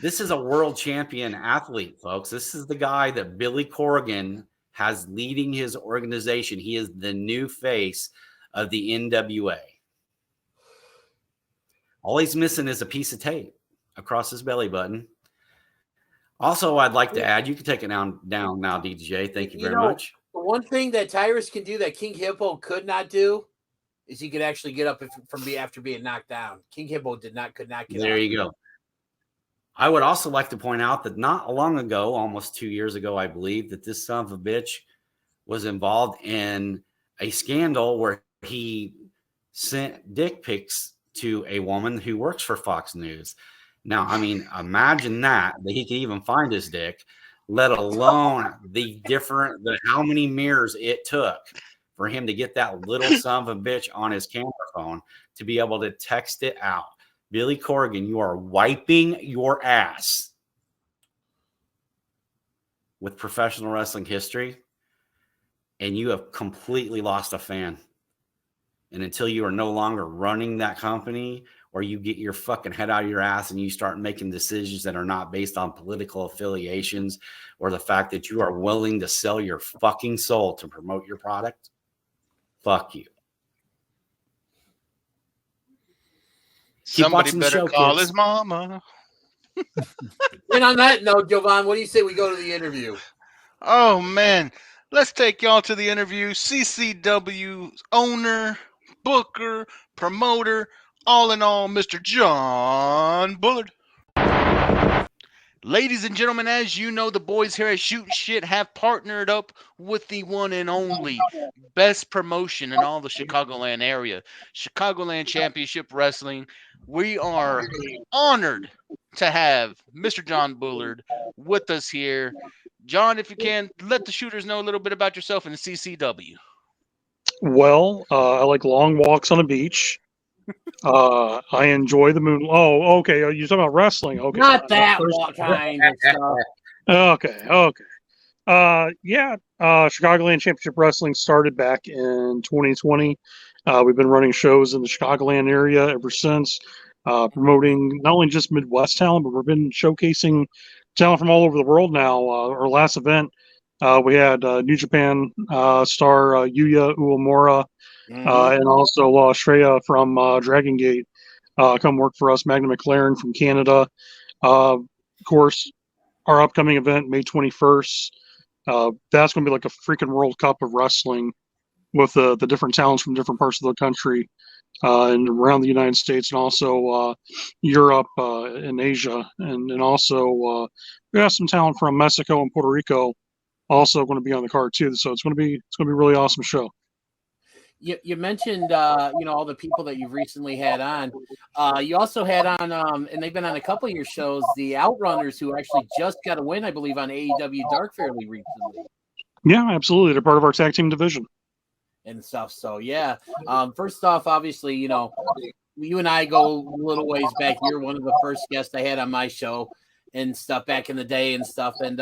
This is a world champion athlete, folks. This is the guy that Billy Corgan has leading his organization. He is the new face of the NWA. All he's missing is a piece of tape across his belly button. Also, I'd like to add, you can take it down now, DJ. Thank you very much. The one thing that Tyrus can do that King Hippo could not do is he could actually get up after being knocked down. King Hippo could not get up. There you go. I would also like to point out that not long ago, almost 2 years ago, I believe, that this son of a bitch was involved in a scandal where he sent dick pics to a woman who works for Fox News. Now, I mean, imagine that he could even find his dick, let alone how many mirrors it took for him to get that little son of a bitch on his camera phone to be able to text it out. Billy Corgan, you are wiping your ass with professional wrestling history, and you have completely lost a fan. And until you are no longer running that company, or you get your fucking head out of your ass and you start making decisions that are not based on political affiliations or the fact that you are willing to sell your fucking soul to promote your product, fuck you. Somebody better call his mama. And on that note, Jovan, what do you say we go to the interview? Oh, man. Let's take y'all to the interview. CCW's owner, booker, promoter, all in all, Mr. John Bullard. Ladies and gentlemen, as you know, the boys here at Shootin Shit have partnered up with the one and only best promotion in all the Chicagoland area, Chicagoland Championship Wrestling. We are honored to have Mr. John Bullard with us here. John, if you can, let the shooters know a little bit about yourself and the CCW. Well, I like long walks on a beach. I enjoy the moon. Oh, okay. You're talking about wrestling. Okay. Not that kind of stuff. Okay. Chicagoland Championship Wrestling started back in 2020. We've been running shows in the Chicagoland area ever since, promoting not only just Midwest talent, but we've been showcasing talent from all over the world now. Our last event We had New Japan star Yuya Uemura, and also Shreya from Dragon Gate come work for us. Magna McLaren from Canada. Of course, our upcoming event, May 21st, that's going to be like a freaking World Cup of wrestling with the different talents from different parts of the country and around the United States, and also Europe and Asia, and also we have some talent from Mexico and Puerto Rico also going to be on the card too. So it's going to be a really awesome show. You mentioned all the people that you've recently had on. You also had on and they've been on a couple of your shows, the Outrunners, who actually just got a win, I believe, on AEW Dark fairly recently. Yeah, absolutely. They're part of our tag team division and stuff. So yeah. First off, obviously, you and I go a little ways back. You're one of the first guests I had on my show and stuff back in the day and stuff. And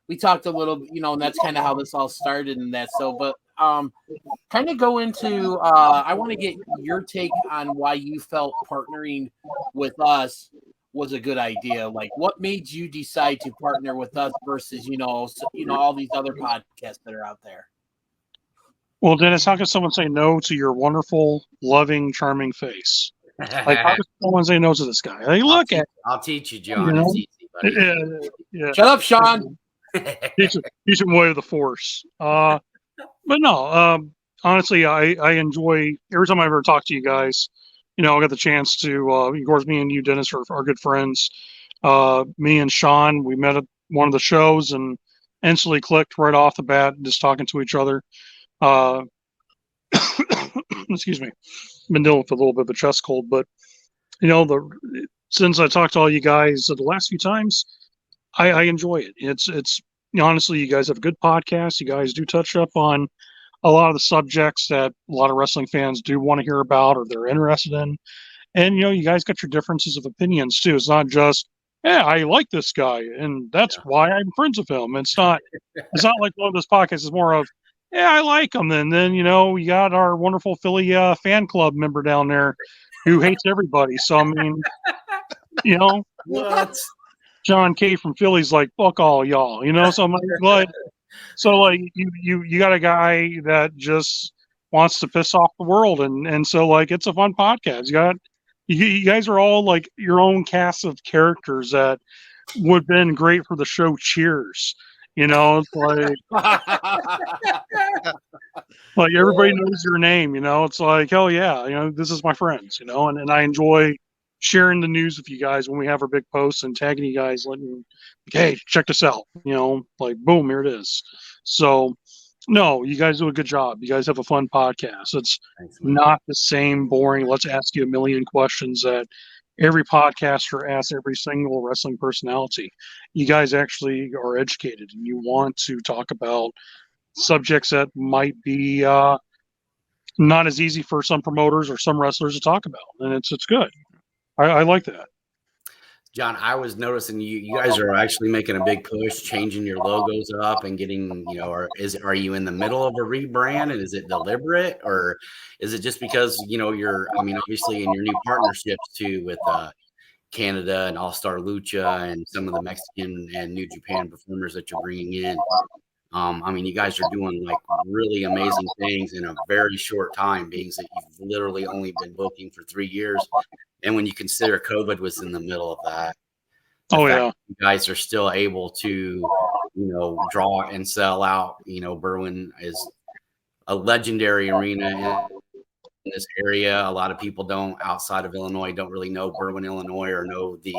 we talked a little, and that's kind of how this all started and that. So, but kind of go into, I want to get your take on why you felt partnering with us was a good idea. Like, what made you decide to partner with us versus, all these other podcasts that are out there? Well, Dennis, how can someone say no to your wonderful, loving, charming face? Like, how can someone say no to this guy? Like, I'll teach you, John. It's easy, buddy. Yeah. Shut up, Sean. Teach him way of the force. But no, honestly, I enjoy every time I ever talk to you guys. I got the chance to. Of course, me and you, Dennis, are good friends. Me and Sean, we met at one of the shows and instantly clicked right off the bat, just talking to each other. Excuse me, been dealing with a little bit of a chest cold, but since I talked to all you guys the last few times, I enjoy it. It's honestly, you guys have a good podcast. You guys do touch up on a lot of the subjects that a lot of wrestling fans do want to hear about or they're interested in, and you guys got your differences of opinions too. It's not just, yeah, I like this guy and that's why I'm friends with him. It's not like one of those podcasts. It's more of, yeah, I like him. And then, we got our wonderful Philly fan club member down there who hates everybody. So, I mean, what? John K from Philly's like, fuck all y'all, so I'm like, you got a guy that just wants to piss off the world. And so like, it's a fun podcast. You guys are all like your own cast of characters that would have been great for the show Cheers. It's like everybody knows your name, it's like, hell yeah, this is my friends, and I enjoy sharing the news with you guys when we have our big posts and tagging you guys, letting hey, check this out, like boom, here it is. So no, you guys do a good job. You guys have a fun podcast. It's not the same boring, let's ask you a million questions that every podcaster asks every single wrestling personality. You guys actually are educated and you want to talk about subjects that might be not as easy for some promoters or some wrestlers to talk about. And it's good. I like that. John, I was noticing you guys are actually making a big push, changing your logos up and getting, are you in the middle of a rebrand and is it deliberate or is it just because, obviously in your new partnerships too with Canada and All-Star Lucha and some of the Mexican and New Japan performers that you're bringing in. You guys are doing like really amazing things in a very short time, being that you've literally only been booking for 3 years. And when you consider COVID was in the middle of that, you guys are still able to, draw and sell out. Berwyn is a legendary arena in this area. A lot of people outside of Illinois don't really know Berwyn, Illinois, or know the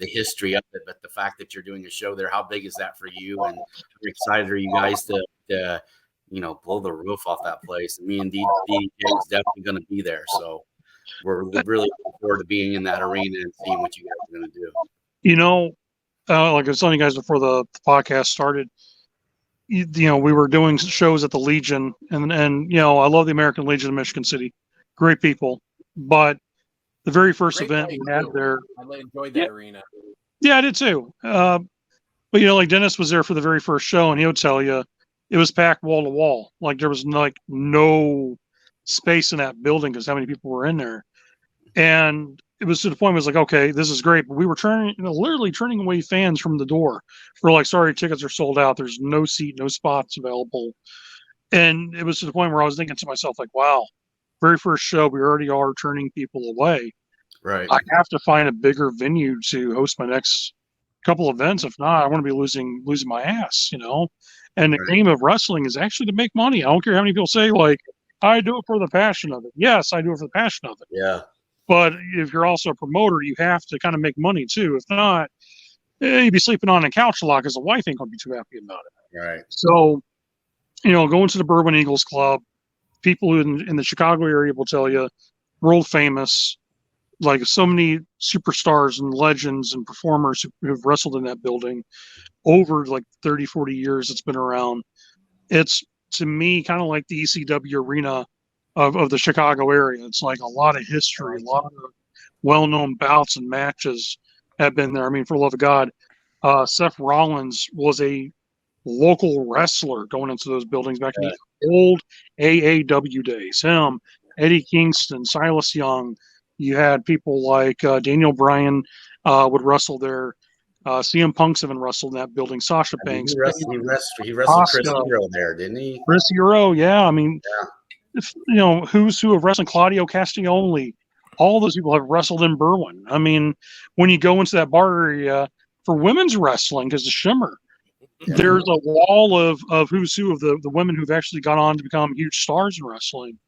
history of it. But the fact that you're doing a show there, how big is that for you? And how excited are you guys to blow the roof off that place? Me and DDJ is definitely going to be there. So we're really looking forward to being in that arena and seeing what you guys are going to do. Like I was telling you guys before the podcast started, we were doing shows at the Legion, and I love the American Legion of Michigan City, great people. But the very first event we had there, I enjoyed that arena. Yeah, I did too. But like Dennis was there for the very first show, and he would tell you it was packed wall to wall. Like there was like no space in that building because how many people were in there. And it was to the point where it was like, okay, this is great, but we were literally turning away fans from the door. We're like, sorry, tickets are sold out. There's no seat, no spots available. And it was to the point where I was thinking to myself, like, wow, very first show, we already are turning people away. Right. I have to find a bigger venue to host my next couple events. If not, I want to be losing my ass, And the game of wrestling is actually to make money. I don't care how many people say, like, I do it for the passion of it. Yes, I do it for the passion of it. Yeah. But if you're also a promoter, you have to kind of make money too. If not, you'd be sleeping on a couch a lot because the wife ain't going to be too happy about it. Right. So, going to the Bourbon Eagles Club, people in the Chicago area will tell you, world famous, like so many superstars and legends and performers who've wrestled in that building over like 30, 40 years it's been around. It's, to me, kind of like the ECW arena of the Chicago area. It's like a lot of history, a lot of well-known bouts and matches have been there. I mean, for the love of God, Seth Rollins was a local wrestler going into those buildings back in the old AAW days. Him, Eddie Kingston, Silas Young. You had people like Daniel Bryan would wrestle there. CM Punk's even wrestled in that building. Sasha Banks. He wrestled Chris Hero there, didn't he? Chris Hero, yeah. I mean, who's who of wrestling? Claudio Castagnoli. All those people have wrestled in Berwyn. I mean, when you go into that bar area for women's wrestling, because the Shimmer, there's a wall of who's who of the women who've actually gone on to become huge stars in wrestling.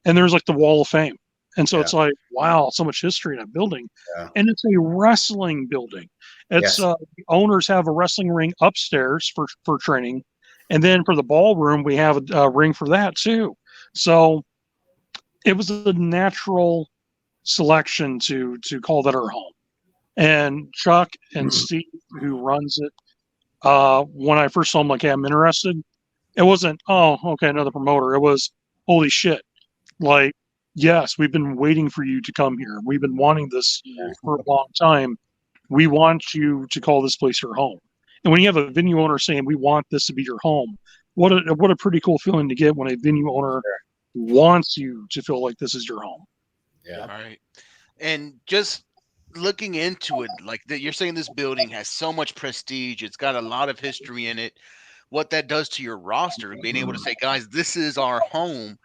And there's like the Wall of Fame. And so it's like, wow, so much history in that building. Yeah. And it's a wrestling building. It's the owners have a wrestling ring upstairs for training. And then for the ballroom, we have a ring for that too. So it was a natural selection to call that our home. And Chuck and Steve, who runs it, when I first saw him, like, hey, I'm interested. It wasn't, oh, okay, another promoter. It was, holy shit. Like, yes, we've been waiting for you to come here. We've been wanting this for a long time. We want you to call this place your home. And when you have a venue owner saying, we want this to be your home, what a pretty cool feeling to get when a venue owner wants you to feel like this is your home. Yeah. All right. And just looking into it, like you're saying this building has so much prestige. It's got a lot of history in it. What that does to your roster, being able to say, guys, this is our home.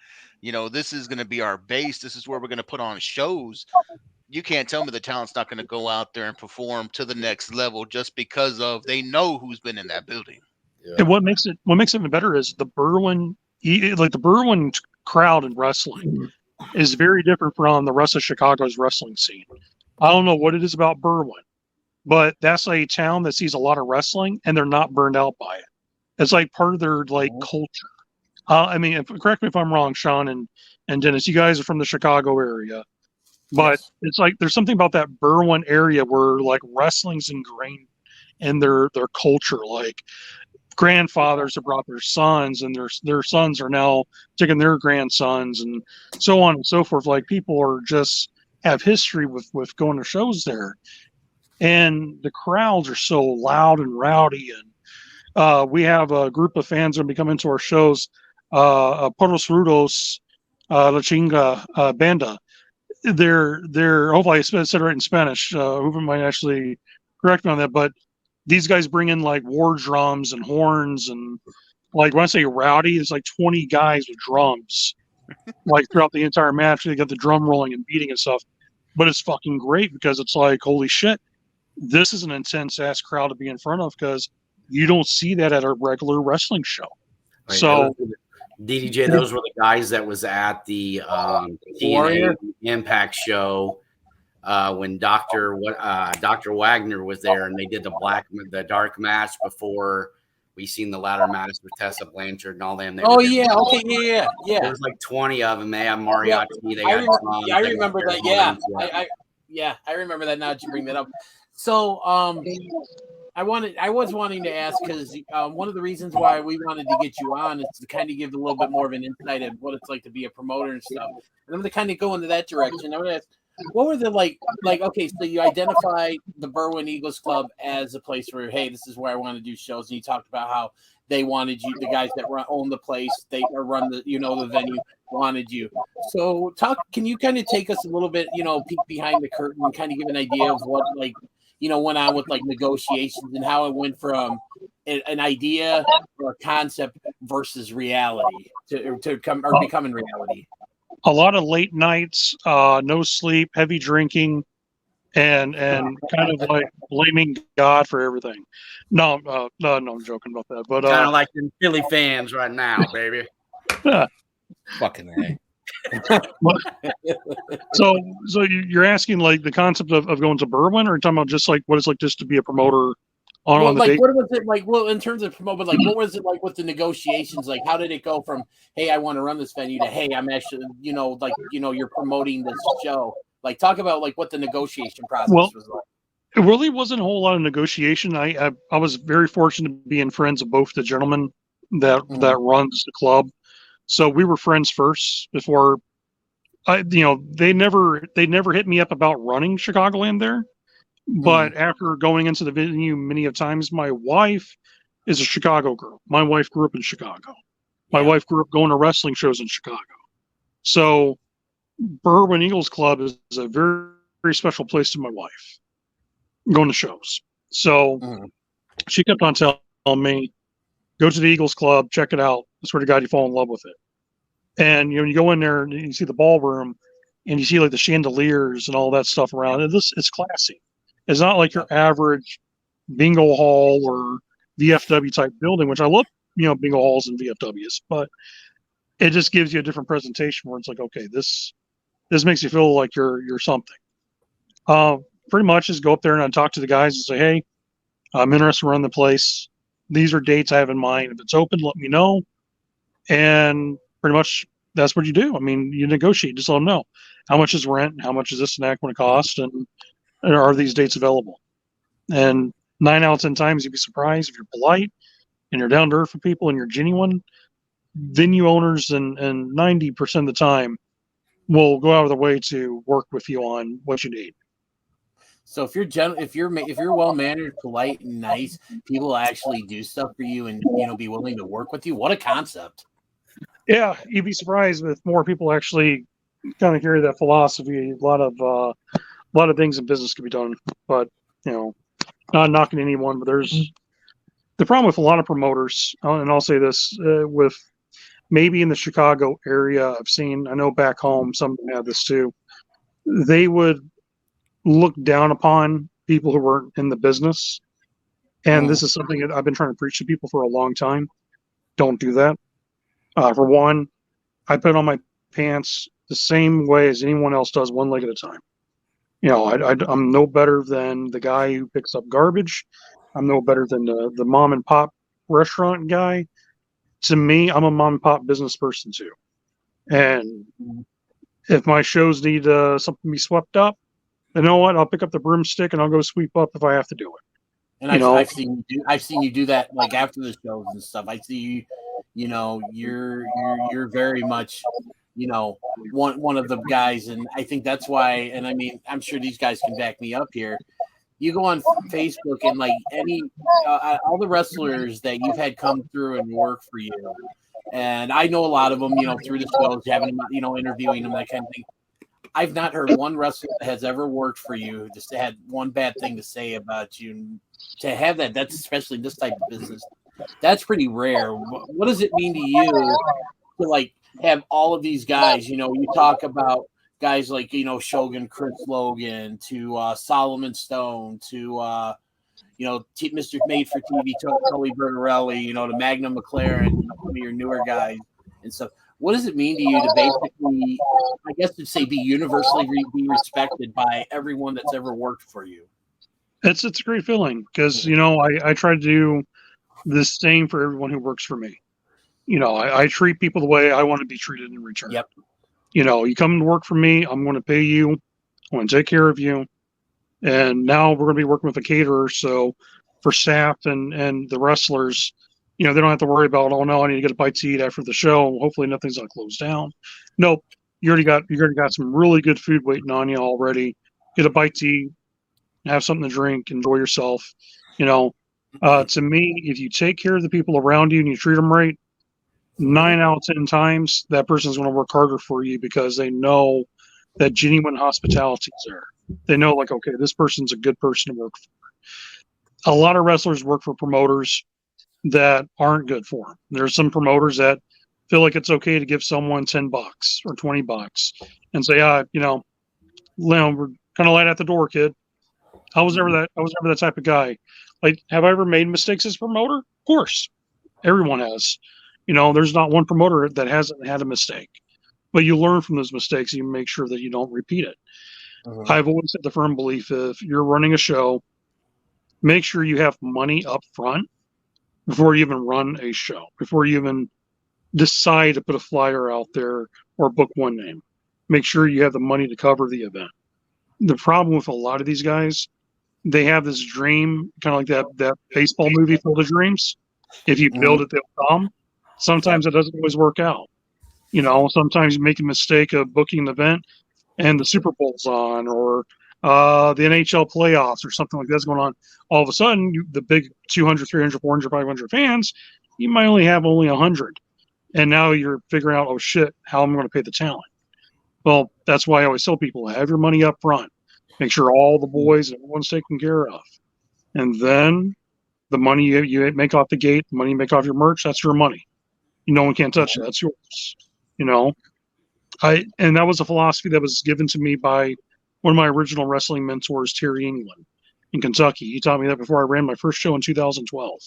This is going to be our base. This is where we're going to put on shows. You can't tell me the talent's not going to go out there and perform to the next level just because they know who's been in that building. Yeah. And what makes it even better is the Berwyn crowd in wrestling is very different from the rest of Chicago's wrestling scene. I don't know what it is about Berwyn, but that's a town that sees a lot of wrestling and they're not burned out by it. It's like part of their culture. I mean, correct me if I'm wrong, Sean and Dennis, you guys are from the Chicago area, but it's like there's something about that Berwyn area where like wrestling's ingrained in their culture. Like grandfathers have brought their sons, and their sons are now taking their grandsons, and so on and so forth. Like people are just have history with going to shows there, and the crowds are so loud and rowdy. And we have a group of fans going to be coming to our shows. Porros Rudos, La Chinga Banda. They're hopefully I said it right in Spanish. Whoever might actually correct me on that, but these guys bring in like war drums and horns, and like when I say rowdy, it's like 20 guys with drums, like throughout the entire match. They got the drum rolling and beating and stuff, but it's fucking great because it's like, holy shit, this is an intense ass crowd to be in front of because you don't see that at a regular wrestling show. Right. So. DDJ, those were the guys that was at the TNA Impact show when Dr. Wagner was there, and they did the dark match before we seen the ladder match with Tessa Blanchard and all them. Yeah. There was like 20 of them. They had Mariachi. I remember that. Yeah. I remember that. Now that you bring that up. So, I was wanting to ask because one of the reasons why we wanted to get you on is to kind of give a little bit more of an insight of what it's like to be a promoter and stuff. And I'm going to kind of go into that direction. I'm going to ask, what were the like? Okay, so you identified the Berwyn Eagles Club as a place where, hey, this is where I want to do shows, and you talked about how they wanted you. The guys that own the place, they run the the venue wanted you. So can you kind of take us a little bit, peek behind the curtain and kind of give an idea of what went on with negotiations and how it went from an idea or a concept versus reality to becoming reality. A lot of late nights, no sleep, heavy drinking, and kind of like blaming God for everything. No, I'm joking about that. But kind of like the Philly fans right now, baby. Fucking A. So you're asking like the concept of going to Berwyn, or you're talking about just like what it's like just to be a promoter on the date? What was it like? Well, in terms of promote, but what was it like with the negotiations? Like, how did it go from hey, I want to run this venue to hey, I'm actually you're promoting this show? Like, talk about what the negotiation process was like. It really wasn't a whole lot of negotiation. I was very fortunate to be in friends of both the gentlemen that runs the club. So we were friends first before they never hit me up about running Chicagoland there. But after going into the venue many of times, my wife is a Chicago girl. My wife grew up in Chicago. My wife grew up going to wrestling shows in Chicago. So Berwyn Eagles Club is a very, very special place to my wife, going to shows. So she kept on telling me, go to the Eagles Club, check it out. I swear to God, you fall in love with it. And you go in there and you see the ballroom and you see the chandeliers and all that stuff around it. It's classy. It's not like your average bingo hall or VFW type building, which I love, bingo halls and VFWs, but it just gives you a different presentation where it's like, okay, this makes you feel like you're something. Pretty much just go up there and I talk to the guys and say, hey, I'm interested in running the place. These are dates I have in mind. If it's open, let me know. And pretty much that's what you do. I mean, you negotiate, just let them know how much is rent, how much is this and that going to cost, and are these dates available? And 9 out of 10 times, you'd be surprised if you're polite and you're down to earth for people and you're genuine. Venue owners and 90% of the time will go out of their way to work with you on what you need. So if you're well mannered, polite, and nice, people will actually do stuff for you and be willing to work with you. What a concept! Yeah, you'd be surprised if more people actually kind of carry that philosophy. A lot of things in business can be done, but not knocking anyone. But there's the problem with a lot of promoters, and I'll say this with maybe in the Chicago area, I know back home some of them have this too. They would look down upon people who weren't in the business, and this is something that I've been trying to preach to people for a long time. Don't do that. For one, I put on my pants the same way as anyone else does, one leg at a time. I'm no better than the guy who picks up garbage. I'm no better than the mom and pop restaurant guy. To me, I'm a mom and pop business person too. And if my shows need something to be swept up, you know what? I'll pick up the broomstick and I'll go sweep up if I have to do it. And I've seen you do that after the shows and stuff. I see you. You're very much one of the guys, and I think that's why. And I mean, I'm sure these guys can back me up here. You go on Facebook and any all the wrestlers that you've had come through and work for you, and I know a lot of them. Through the shows, having them, interviewing them, that kind of thing. I've not heard one wrestler that has ever worked for you just had one bad thing to say about you. And to have that's especially in this type of business, that's pretty rare. What does it mean to you to have all of these guys? You talk about guys like Shogun Chris Logan to Solomon Stone to Mr. Made for TV Tony Bergarelli, to Magnum McLaren, some of your newer guys and stuff. What does it mean to you to basically, I guess, to say be universally be respected by everyone that's ever worked for you? It's a great feeling because I try to do the same for everyone who works for me. I treat people the way I want to be treated in return. Yep. You come to work for me, I'm going to pay you, I'm going to take care of you. And now we're going to be working with a caterer. So for staff and the wrestlers, they don't have to worry about, oh no, I need to get a bite to eat after the show. Hopefully nothing's going to close down. Nope. You already got some really good food waiting on you already. Get a bite to eat, have something to drink, enjoy yourself. To me, if you take care of the people around you and you treat them right, 9 out of 10 times that person's going to work harder for you because they know that genuine hospitality is there. They know, like, okay, this person's a good person to work for. A lot of wrestlers work for promoters that aren't good for them. There's some promoters that feel like it's okay to give someone $10 or $20 and say, we're kind of light at the door, kid. I was never that type of guy. Like, have I ever made mistakes as a promoter? Of course. Everyone has. There's not one promoter that hasn't had a mistake. But you learn from those mistakes and you make sure that you don't repeat it. I've always had the firm belief if you're running a show, make sure you have money up front before you even run a show, before you even decide to put a flyer out there or book one name. Make sure you have the money to cover the event. The problem with a lot of these guys, they have this dream, kind of like that baseball movie, Field of Dreams. If you build it, they'll come. Sometimes it doesn't always work out. Sometimes you make a mistake of booking an event and the Super Bowl's on, or the NHL playoffs or something like that's going on. All of a sudden, the big 200, 300, 400, 500 fans, you might only have 100. And now you're figuring out, oh shit, how am I going to pay the talent? Well, that's why I always tell people, have your money up front. Make sure all the boys and everyone's taken care of. And then the money you make off the gate, the money you make off your merch, that's your money. No one can't touch it. That's yours. And that was a philosophy that was given to me by one of my original wrestling mentors, Terry England, in Kentucky. He taught me that before I ran my first show in 2012.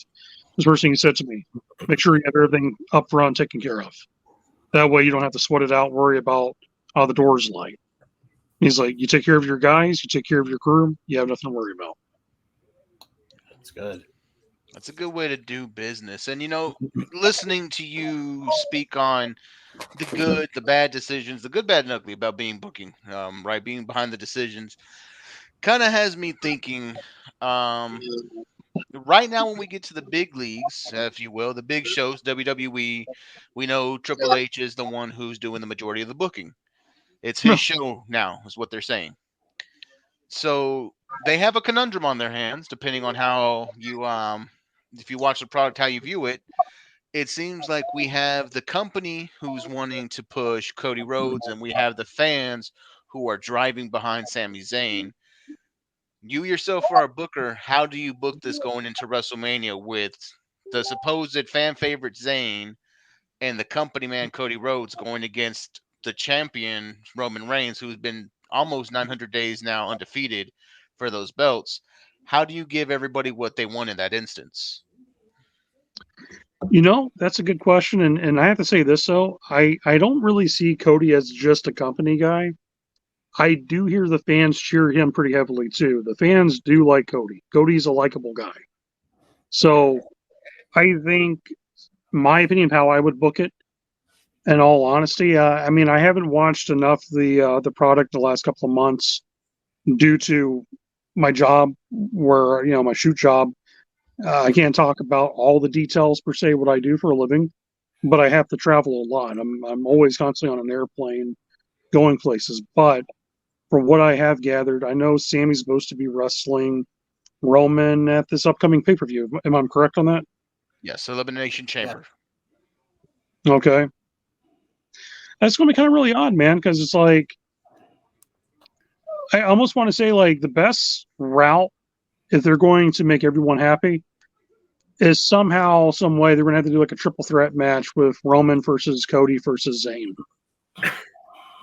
The first thing he said to me, make sure you have everything up front taken care of. That way you don't have to sweat it out, worry about how the door's light. He's like, you take care of your guys, you take care of your crew, you have nothing to worry about. That's good. That's a good way to do business. And, listening to you speak on the good, the bad decisions, the good, bad, and ugly about booking, right? Being behind the decisions kind of has me thinking, right now when we get to the big leagues, if you will, the big shows, WWE, we know Triple H is the one who's doing the majority of the booking. It's his show now, is what they're saying. So they have a conundrum on their hands, depending on how you, if you watch the product, how you view it. It seems like we have the company who's wanting to push Cody Rhodes, and we have the fans who are driving behind Sami Zayn. You yourself are a booker. How do you book this going into WrestleMania with the supposed fan favorite Zayn and the company man Cody Rhodes going against the champion Roman Reigns, who's been almost 900 days now undefeated for those belts? How do you give everybody what they want in that instance? That's a good question. And I have to say this, though. I don't really see Cody as just a company guy. I do hear the fans cheer him pretty heavily, too. The fans do like Cody. Cody's a likable guy. So I think my opinion of how I would book it, in all honesty, I haven't watched enough the product the last couple of months due to my job, where, my shoot job. I can't talk about all the details per se, what I do for a living, but I have to travel a lot. I'm always constantly on an airplane going places. But from what I have gathered, I know Sammy's supposed to be wrestling Roman at this upcoming pay-per-view. Am I correct on that? Yes, Elimination Chamber. Yeah. Okay. That's going to be kind of really odd, man, because it's like, I almost want to say, like, the best route, if they're going to make everyone happy, is somehow, some way, they're going to have to do like a triple threat match with Roman versus Cody versus Zayn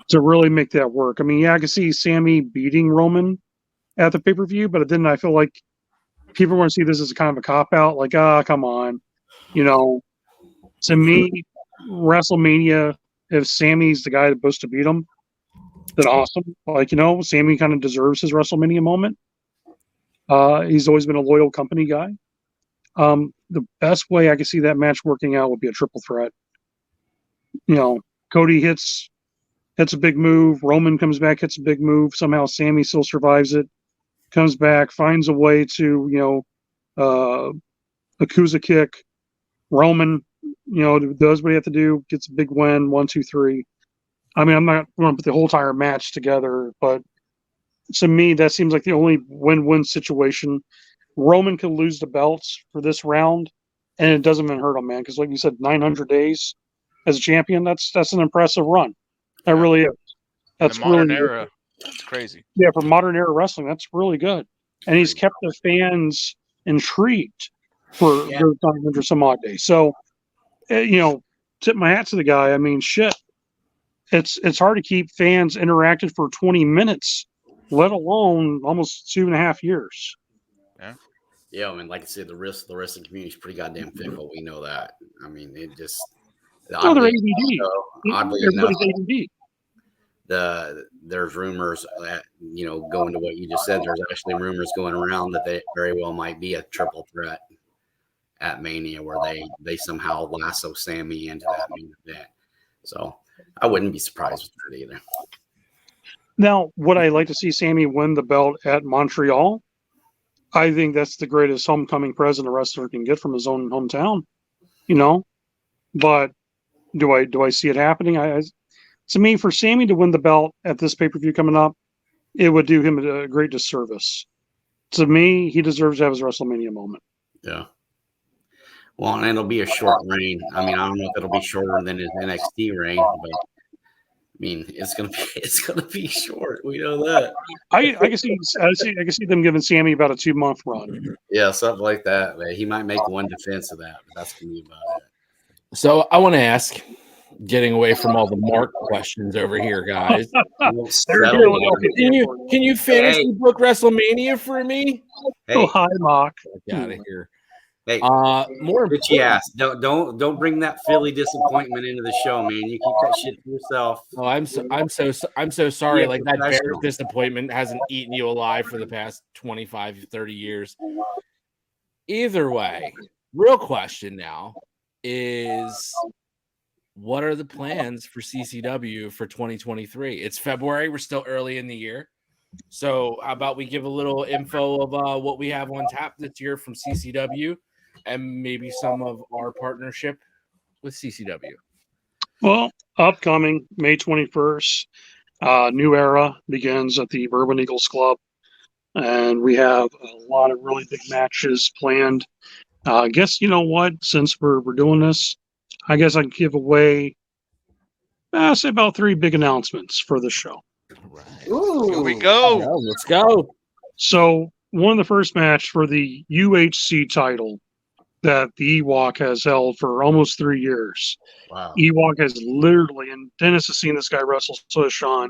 to really make that work. I mean, yeah, I can see Sammy beating Roman at the pay-per-view, but then I feel like people want to see this as a kind of a cop-out, like, come on. To me, WrestleMania, if Sammy's the guy that's supposed to beat him, then awesome. Like, Sammy kind of deserves his WrestleMania moment. He's always been a loyal company guy. The best way I could see that match working out would be a triple threat. Cody hits a big move. Roman comes back, hits a big move. Somehow Sammy still survives it, comes back, finds a way to, Akusa kick. Roman, does what he has to do, gets a big win, 1, 2, 3. I mean, I'm not going to put the whole entire match together, but to me, that seems like the only win-win situation. Roman could lose the belts for this round, and it doesn't even hurt him, man. Because like you said, 900 days as a champion, that's an impressive run. That really is. That's the modern really era. It's crazy. Yeah, for modern era wrestling, that's really good. And he's kept the fans intrigued for those 900 some odd days. So, tip my hat to the guy. I mean, shit. It's hard to keep fans interacted for 20 minutes, let alone almost 2.5 years. Yeah, I mean, like I said, the wrestling community is pretty goddamn fickle. We know that. I mean, it just They're oddly ADD. enough, Everybody's ADD. there's rumors that, going to what you just said, there's actually rumors going around that they very well might be a triple threat at Mania, where they somehow lasso Sammy into that main event. So I wouldn't be surprised with that either. Now, would I like to see Sammy win the belt at Montreal? I think that's the greatest homecoming present a wrestler can get from his own hometown, But do I see it happening? To me, for Sammy to win the belt at this pay-per-view coming up, it would do him a great disservice. To me, he deserves to have his WrestleMania moment. Yeah. Well, and it'll be a short reign. I mean, I don't know if it'll be shorter than his NXT reign, but I mean, it's gonna be short. We know that. I can see them giving Sammy about a 2-month run. Yeah, something like that. He might make one defense of that, but that's gonna be about it. So I want to ask, getting away from all the Mark questions over here, guys. Can you fantasy book WrestleMania for me? Hey, oh, hi, Mark. Get out of here. Hey, more bitchy ass. Don't bring that Philly disappointment into the show, man. You keep that shit to yourself. Oh, I'm so sorry. Yeah, like that Bears disappointment hasn't eaten you alive for the past 25, 30 years. Either way, real question now is, what are the plans for CCW for 2023? It's February. We're still early in the year. So how about we give a little info of what we have on tap this year from CCW and maybe some of our partnership with CCW. Well, upcoming May 21st, New Era begins at the Bourbon Eagles Club. And we have a lot of really big matches planned. I guess, you know what, since we're doing this, I guess I can give away, say about 3 big announcements for the show. Right. Ooh, here we go. Let's go. So one of the first match for the UHC title that the Ewok has held for almost 3 years. Wow. Ewok has literally, and Dennis has seen this guy wrestle, so has Sean.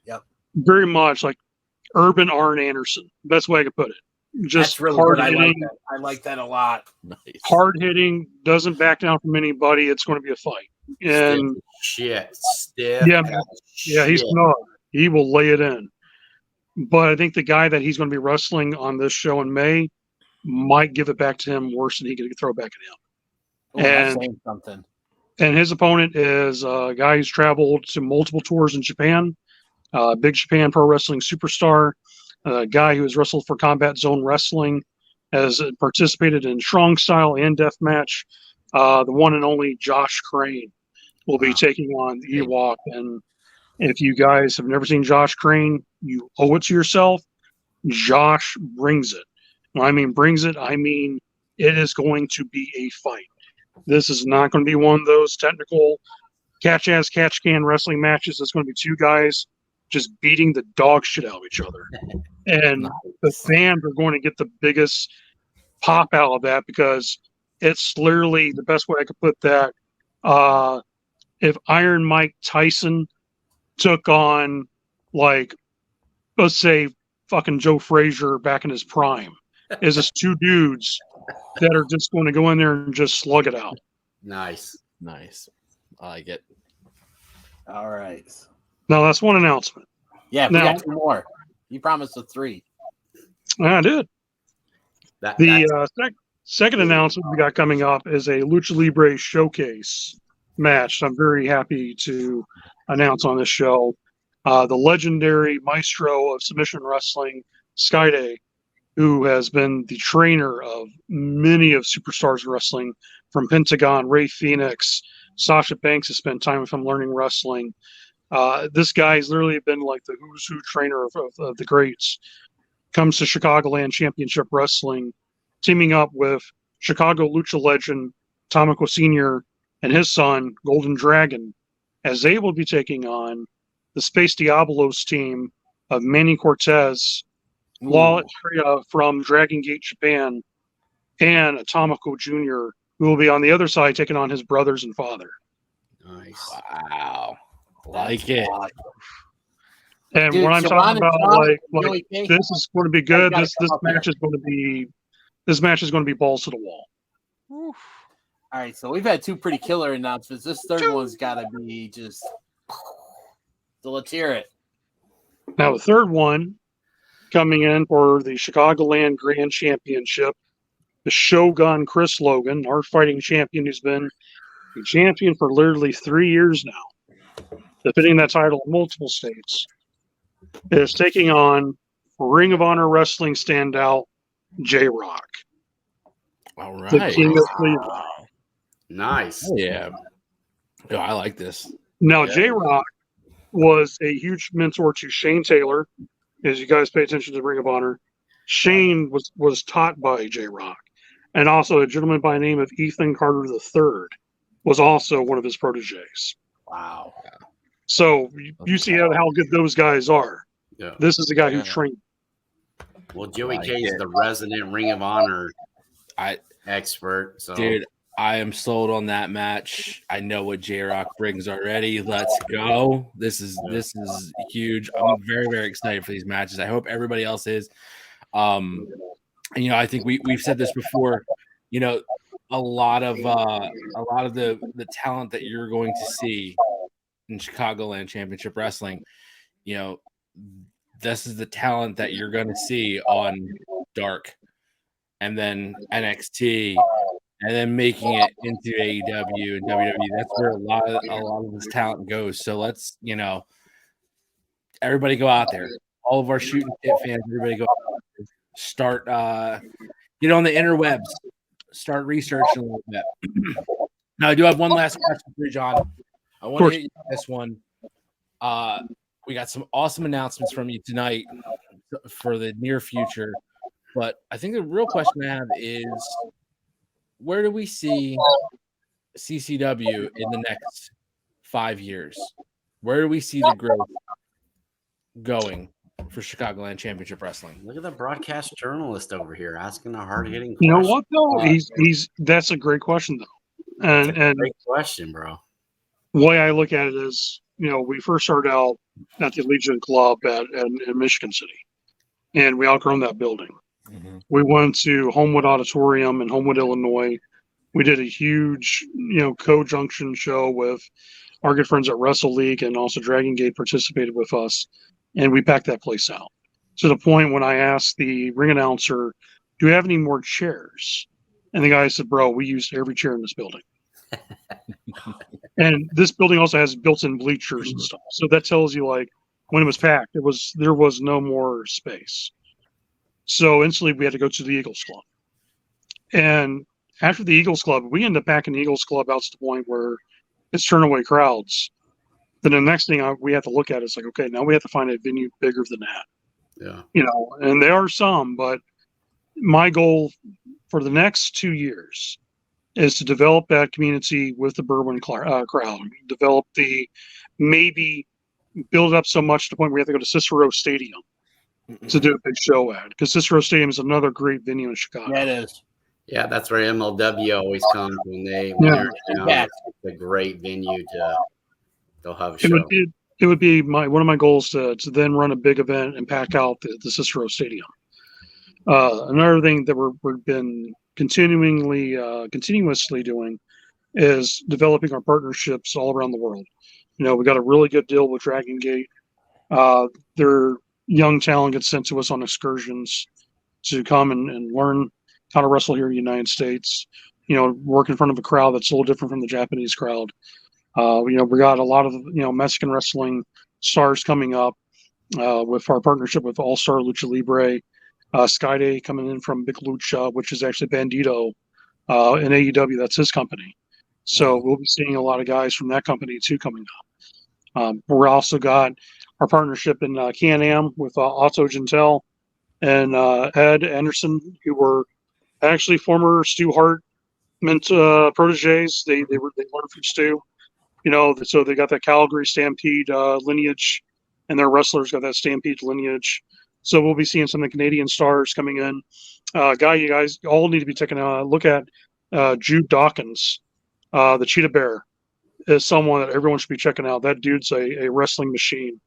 Yep. Very much like Urban Arn Anderson. Best way I could put it. Just That's really hard good. hitting. I like that a lot. Nice. Hard hitting, doesn't back down from anybody. It's going to be a fight. And Stiff. yeah, he's not. He will lay it in. But I think the guy that he's going to be wrestling on this show in May might give it back to him worse than he could throw back at him. That's saying something. And his opponent is a guy who's traveled to multiple tours in Japan, Big Japan Pro Wrestling superstar, a guy who has wrestled for Combat Zone Wrestling, has participated in Strong Style and Deathmatch. The one and only Josh Crane will be taking on the Ewok. And if you guys have never seen Josh Crane, you owe it to yourself. Josh brings it. When I mean brings it, I mean it is going to be a fight. This is not going to be one of those technical catch-ass, catch-can wrestling matches. It's going to be 2 guys just beating the dog shit out of each other. And the fans are going to get the biggest pop out of that because it's literally the best way I could put that. If Iron Mike Tyson took on, like, let's say, fucking Joe Frazier back in his prime, is just 2 dudes that are just going to go in there and just slug it out. Nice. I like it. All right. Now, that's one announcement. Yeah, we got 2 more. You promised a 3. I did. The second announcement we got coming up is a Lucha Libre Showcase match. I'm very happy to announce on this show. The legendary maestro of submission wrestling, Skyday, who has been the trainer of many of Superstars Wrestling, from Pentagon, Ray Phoenix, Sasha Banks has spent time with him learning wrestling. This guy's literally been like the who's who trainer of the greats. Comes to Chicagoland Championship Wrestling teaming up with Chicago Lucha legend Tomico Sr. and his son, Golden Dragon, as they will be taking on the Space Diabolos team of Manny Cortez, Law Estrella from Dragon Gate Japan, and Atomico Jr., who will be on the other side taking on his brothers and father. Nice. Wow. Like it. And Dude, when I'm Sharon talking and about Sharon like really think this is going to be good, gotta this come up match is going to be balls to the wall. All right, so we've had two pretty killer announcements. This third one's got to be just. So let's hear it. Now the third one coming in for the Chicagoland Grand Championship, the Shogun Chris Logan, our fighting champion, who's been a champion for literally 3 years now, defending that title in multiple states, is taking on Ring of Honor Wrestling standout J-Rock. All The right. King of Cleveland. Nice. Yeah. Oh, I like this. Now, J-Rock was a huge mentor to Shane Taylor. As you guys pay attention to Ring of Honor, Shane was taught by J-Rock. And also a gentleman by the name of Ethan Carter III was also one of his proteges. Wow. So you see how good those guys are. Yeah. This is the guy who trained. Well, Joey K is the resident Ring of Honor expert. So, dude, I am sold on that match. I know what J-Rock brings already. Let's go. This is huge. I'm very, very excited for these matches. I hope everybody else is. And, I think we've said this before. A lot of the talent that you're going to see in Chicagoland Championship Wrestling, this is the talent that you're going to see on Dark, and then NXT, and then making it into AEW and WWE. That's where a lot of this talent goes. So let's, everybody go out there. All of our Shootin Shit fans, everybody go out there. Start, get on the interwebs. Start researching a little bit. Now, I do have one last question for you, John. I want to hit you with this one. We got some awesome announcements from you tonight for the near future. But I think the real question I have is, where do we see CCW in the next 5 years? Where do we see the growth going for Chicagoland Championship Wrestling? Look at the broadcast journalist over here asking a hard-hitting question. You know what, though? That's a great question, though. And great question, bro. The way I look at it is, we first started out at the Legion Club in Michigan City, and we outgrown that building. Mm-hmm. We went to Homewood Auditorium in Homewood, Illinois. We did a huge, co-junction show with our good friends at Wrestle League, and also Dragon Gate participated with us, and we packed that place out to the point when I asked the ring announcer, "Do we have any more chairs?" And the guy said, "Bro, we used every chair in this building." And this building also has built-in bleachers and stuff, so that tells you, like, when it was packed, there was no more space. So instantly we had to go to the Eagles Club. And after the Eagles Club, we ended up packing the Eagles Club out to the point where it's turn away crowds. Then the next thing we have to look at is like, okay, now we have to find a venue bigger than that. Yeah. And there are some, but my goal for the next 2 years is to develop that community with the Bourbon crowd, maybe build it up so much to the point where we have to go to Cicero Stadium to do a big show at, because Cicero Stadium is another great venue in Chicago. Yeah, it is. Yeah, that's where MLW always comes when they're down. Yeah. It's a great venue they'll have a show. It would be one of my goals to then run a big event and pack out the Cicero Stadium. Another thing that we've been continuously doing is developing our partnerships all around the world. We got a really good deal with Dragon Gate. Their young talent gets sent to us on excursions to come and learn how to wrestle here in the United States. Work in front of a crowd that's a little different from the Japanese crowd. We got a lot of Mexican wrestling stars coming up with our partnership with All Star Lucha Libre. Skyday coming in from Big Lucha, which is actually Bandito in AEW. That's his company. So we'll be seeing a lot of guys from that company too coming up. We're also got our partnership in Can-Am with Otto Gentel and Ed Anderson, who were actually former Stu Hart proteges. They learned from Stu. So they got that Calgary Stampede lineage, and their wrestlers got that Stampede lineage. So we'll be seeing some of the Canadian stars coming in. Guy, you guys all need to be taking a look at Jude Dawkins, the Cheetah Bear, is someone that everyone should be checking out. That dude's a wrestling machine,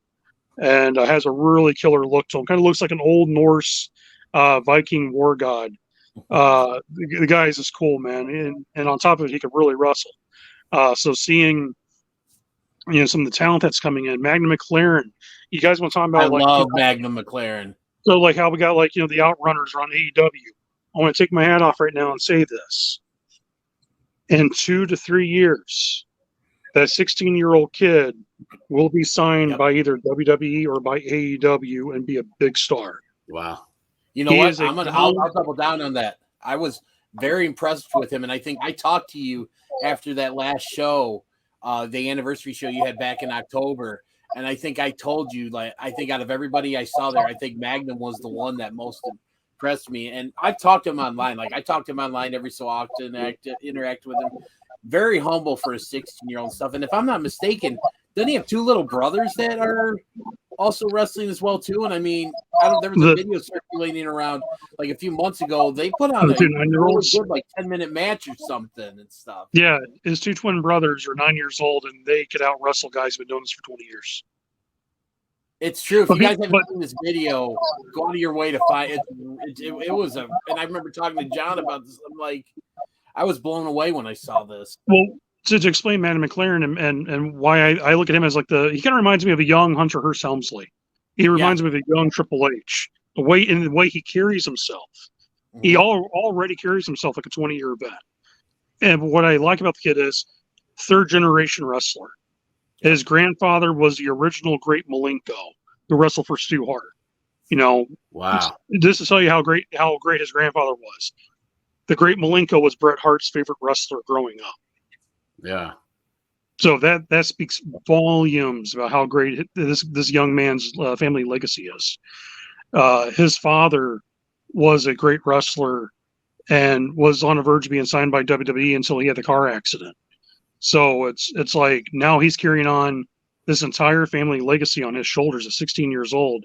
and has a really killer look to him. Kind of looks like an old Norse Viking war god. The guy is just cool, man, and on top of it, he could really wrestle. So seeing some of the talent that's coming in, Magnum McLaren. You guys want to talk about? I love Magnum McLaren. So like how we got the Outrunners on AEW. I want to take my hat off right now and say this: in 2 to 3 years, that 16-year-old kid will be signed by either WWE or by AEW and be a big star. Wow. You know what? I'll double down on that. I was very impressed with him, and I think I talked to you after that last show, the anniversary show you had back in October, and I think I told you, I think out of everybody I saw there, I think Magnum was the one that most impressed me. And I've talked to him online. I talk to him online every so often, interact with him. Very humble for a 16-year-old stuff. And if I'm not mistaken, doesn't he have 2 little brothers that are also wrestling as well too? And I mean, there was a video circulating around a few months ago. They put on a really good 10-minute match or something and stuff. Yeah, his 2 twin brothers are 9 years old, and they could out wrestle guys who've been doing this for 20 years. It's true. If you guys haven't seen this video, go out of your way to find it. It was and I remember talking to John about this. I'm like, I was blown away when I saw this. Well, to explain Magnum McLaren and why I look at him as he kind of reminds me of a young Hunter Hearst Helmsley. He reminds me of a young Triple H. The way he carries himself. Mm-hmm. He already carries himself like a 20-year vet. And what I like about the kid is 3rd-generation wrestler. His grandfather was the original Great Malenko who wrestled for Stu Hart. Wow. This to tell you how great his grandfather was. The Great Malenko was Bret Hart's favorite wrestler growing up. Yeah. So that speaks volumes about how great this young man's family legacy is. His father was a great wrestler and was on the verge of being signed by WWE until he had the car accident. So it's like now he's carrying on this entire family legacy on his shoulders at 16 years old.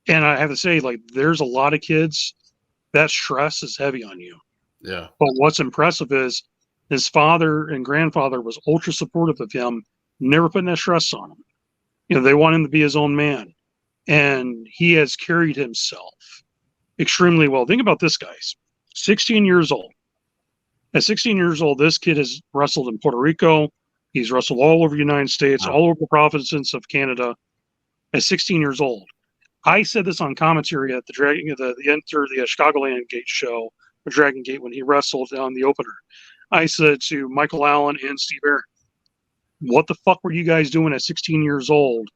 And I have to say, there's a lot of kids that stress is heavy on you. Yeah. But what's impressive is his father and grandfather was ultra supportive of him, never putting that stress on him. They want him to be his own man. And he has carried himself extremely well. Think about this, guys. 16 years old. At 16 years old, this kid has wrestled in Puerto Rico. He's wrestled all over the United States, all over the provinces of Canada. At 16 years old. I said this on commentary at the Chicagoland Gate show, or Dragon Gate, when he wrestled on the opener. I said to Michael Allen and Steve Aaron, what the fuck were you guys doing at 16 years old?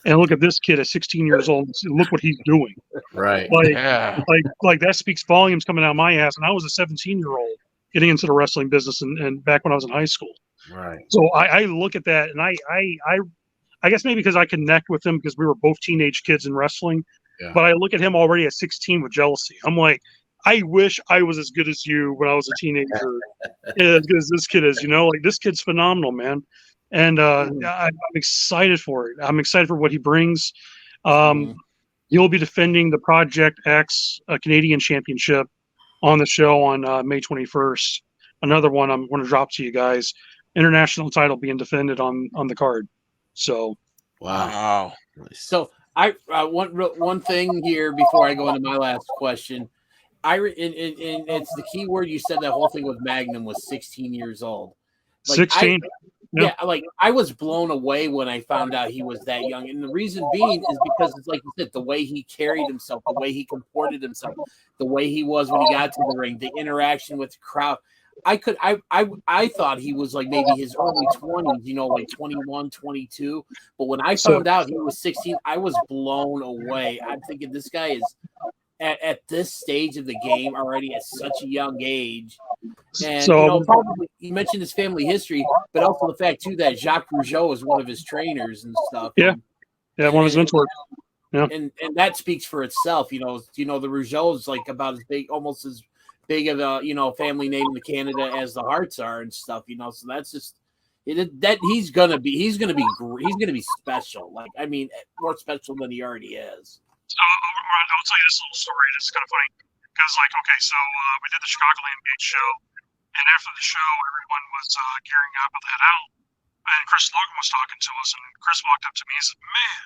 And look at this kid at 16 years old. Look what he's doing. Right. Like that speaks volumes coming out of my ass. And I was a 17-year-old getting into the wrestling business and back when I was in high school. Right. So I look at that and I guess maybe because I connect with him because we were both teenage kids in wrestling. Yeah. But I look at him already at 16 with jealousy. I'm like, I wish I was as good as you when I was a teenager, as good as this kid is. This kid's phenomenal, man. And I'm excited for it. I'm excited for what he brings. He'll be defending the Project X Canadian Championship on the show on May 21st. Another one I'm going to drop to you guys. International title being defended on the card. So, wow. So I one thing here before I go into my last question. And it's the key word you said. That whole thing with Magnum was 16 years old. 16. Yeah, I was blown away when I found out he was that young. And the reason being is because it's like you said, the way he carried himself, the way he comported himself, the way he was when he got to the ring, the interaction with the crowd. I thought he was maybe his early 20s, 21, 22. But when I found out he was 16, I was blown away. I'm thinking this guy is at this stage of the game already at such a young age. And probably you mentioned his family history, but also the fact too that Jacques Rougeau is one of his trainers and stuff. Yeah, one of his mentors. Yeah, and that speaks for itself. The Rougeau is about as big, almost as big of a family name in Canada as the Hearts are and stuff. So that's just that he's gonna be special. Like, I mean, more special than he already is. So I'll tell you this little story. It's kind of funny because, like, okay, so we did the Chicagoland Beach show, and after the show, everyone was gearing up to head out, and Chris Logan was talking to us, and Chris walked up to me and said, "Man,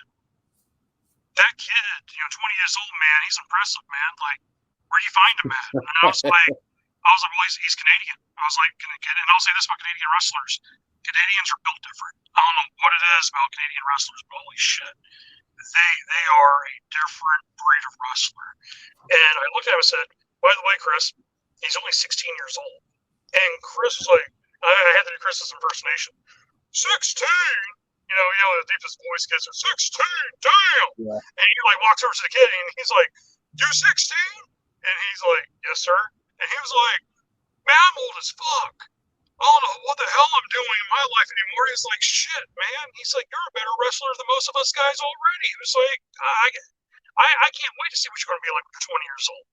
that kid, 20 years old, man, he's impressive, man. Like, where'd you find him at?" And I was like, well, he's Canadian. I was like, and I'll say this about Canadian wrestlers: Canadians are built different. I don't know what it is about Canadian wrestlers, but holy shit. They are a different breed of wrestler. And I looked at him and said, "By the way, Chris, he's only 16 years old." And Chris was like, I had to do Chris's impersonation. 16? The deepest voice gets at 16, damn! Yeah. And he like walks over to the kid and he's like, "You 16? And he's like, "Yes, sir." And he was like, "Man, I'm old as fuck. I don't know what the hell I'm doing in my life anymore." He's like, "Shit, man." He's like, "You're a better wrestler than most of us guys already." He was like, I can't wait to see what you're going to be like when you're 20 years old.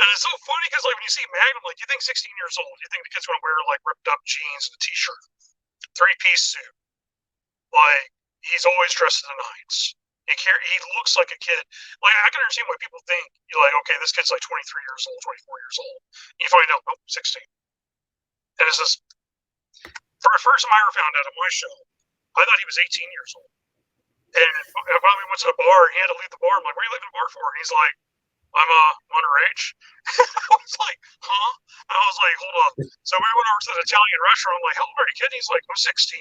And it's so funny because, like, when you see Magnum, like, you think 16 years old, you think the kid's going to wear, like, ripped up jeans and a t-shirt, 3-piece suit. Like, he's always dressed in the nines. He looks like a kid. Like, I can understand why people think, you're like, okay, this kid's like 23 years old, 24 years old. And you find out, nope, 16. And it's just, for the first time I ever found out on my show, I thought he was 18 years old. And I finally went to the bar, and he had to leave the bar. I'm like, "What are you leaving the bar for?" And he's like, "I'm underage." I was like, "Huh?" I was like, "Hold on." So we went over to the Italian restaurant. I'm like, "How old are you, kid?" He's like, "I'm 16."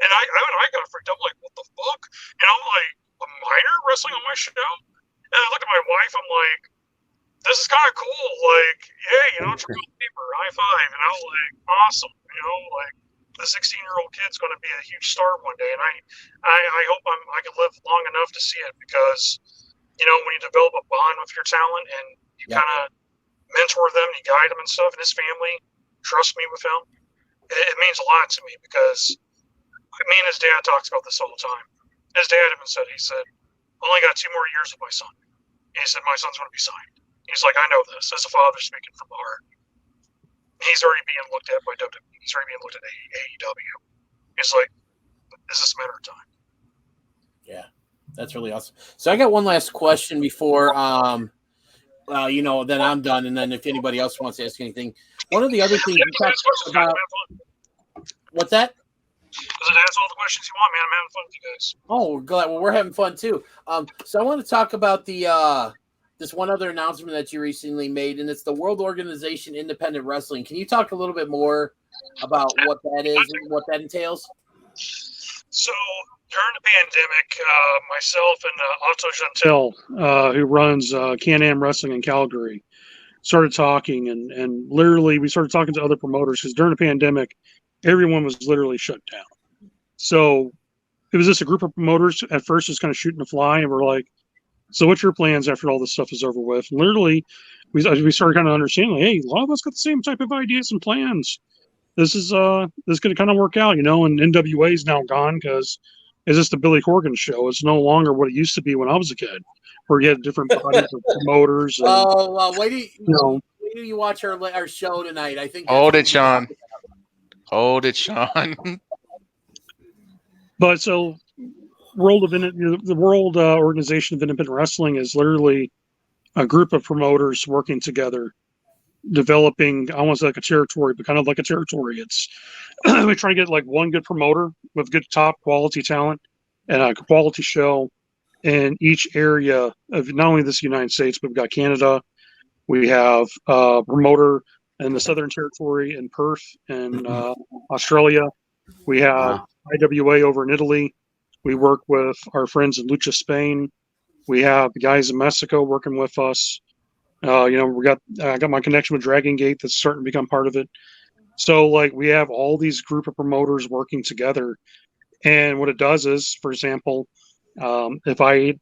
And I got freaked out. I'm like, "What the fuck?" And I'm like, "A minor wrestling on my show?" And I look at my wife. I'm like, "This is kind of cool. Like, hey, it's a cool paper. High five." And I was like, "Awesome." Like, the 16-year-old kid's going to be a huge star one day. And I hope I can live long enough to see it because, when you develop a bond with your talent and you kind of mentor them, you guide them and stuff, and his family trust me with him, it means a lot to me because me and his dad talks about this all the time. His dad even said, he said, "I only got 2 more years with my son." He said, "My son's going to be signed." He's like, "I know this. As a father speaking from the heart." He's already being looked at by WWE. He's already being looked at AEW. It's like, it's just a matter of time. Yeah, that's really awesome. So I got one last question before, then I'm done. And then if anybody else wants to ask anything, one of the other things we talked about. What's that? Does it answer all the questions you want, man? I'm having fun with you guys. Oh, we're glad. Well, we're having fun too. So I want to talk about this one other announcement that you recently made, and it's the World Organization Independent Wrestling. Can you talk a little bit more about what that is and what that entails? So during the pandemic, myself and Otto Gentile, who runs Can-Am Wrestling in Calgary, started talking, and literally we started talking to other promoters because during the pandemic, everyone was literally shut down. So it was just a group of promoters at first just kind of shooting the fly, and we're like, "So what's your plans after all this stuff is over with?" And literally, we started kind of understanding, like, hey, a lot of us got the same type of ideas and plans. This is going to kind of work out, and NWA is now gone because it's just the Billy Corgan show. It's no longer what it used to be when I was a kid, where you had different bodies of promoters. And, wait till you watch our show tonight. I think. Hold it, Sean. Hold it, Sean. But so. The World Organization of Independent Wrestling is literally a group of promoters working together, developing almost like a territory, but kind of like a territory. It's we try to get like one good promoter with good top quality talent and a quality show in each area of not only this United States, but we've got Canada. We have a promoter in the Southern Territory in Perth and Australia. We have IWA over in Italy. We work with our friends in Lucha Spain. We have the guys in Mexico working with us. I got my connection with Dragon Gate that's starting to become part of it. So like we have all these group of promoters working together. And what it does is, for example, if I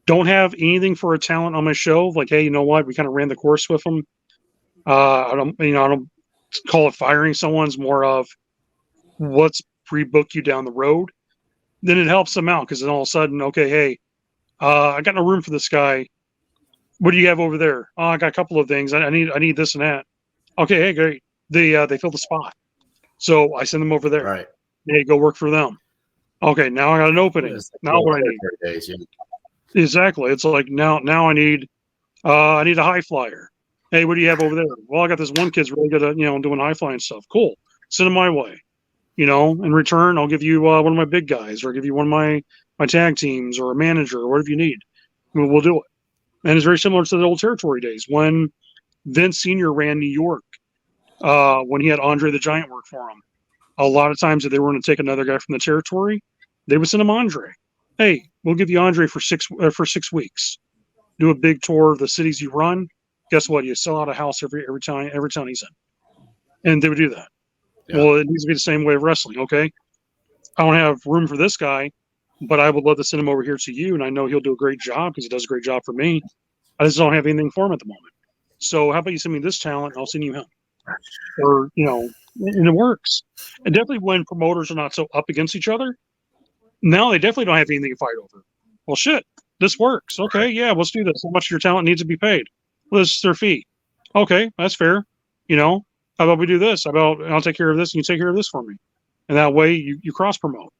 don't have anything for a talent on my show, like, hey, you know what? We kind of ran the course with them. I don't call it firing someone's more of let's pre-book you down the road. Then it helps them out because then all of a sudden, okay, hey, I got no room for this guy. What do you have over there? Oh, I got a couple of things. I need this and that. Okay, hey, great. They filled the spot, so I send them over there. Right. Hey, go work for them. Okay, now I got an opening. Now what I need? Days, yeah. Exactly. It's like now I need a high flyer. Hey, what do you have over there? Well, I got this one kid's really good at doing high flying stuff. Cool. Send him my way. In return, I'll give you one of my big guys, or give you one of my tag teams, or a manager, or whatever you need. We'll do it. And it's very similar to the old territory days when Vince Sr. ran New York, when he had Andre the Giant work for him. A lot of times, if they were going to take another guy from the territory, they would send him Andre. Hey, we'll give you Andre for 6 weeks. Do a big tour of the cities you run. Guess what? You sell out a house every time he's in. And they would do that. Yeah. Well, it needs to be the same way of wrestling. Okay, I don't have room for this guy, but I would love to send him over here to you, and I know he'll do a great job because he does a great job for me. I just don't have anything for him at the moment. So how about you send me this talent, and I'll send you him. Or, and it works. And definitely when promoters are not so up against each other, now they definitely don't have anything to fight over. Well, shit, this works. Okay, yeah, let's do this. How much of your talent needs to be paid? Well, this is their fee. Okay, that's fair. How about we do this? How about I'll take care of this and you take care of this for me? And that way you cross promote.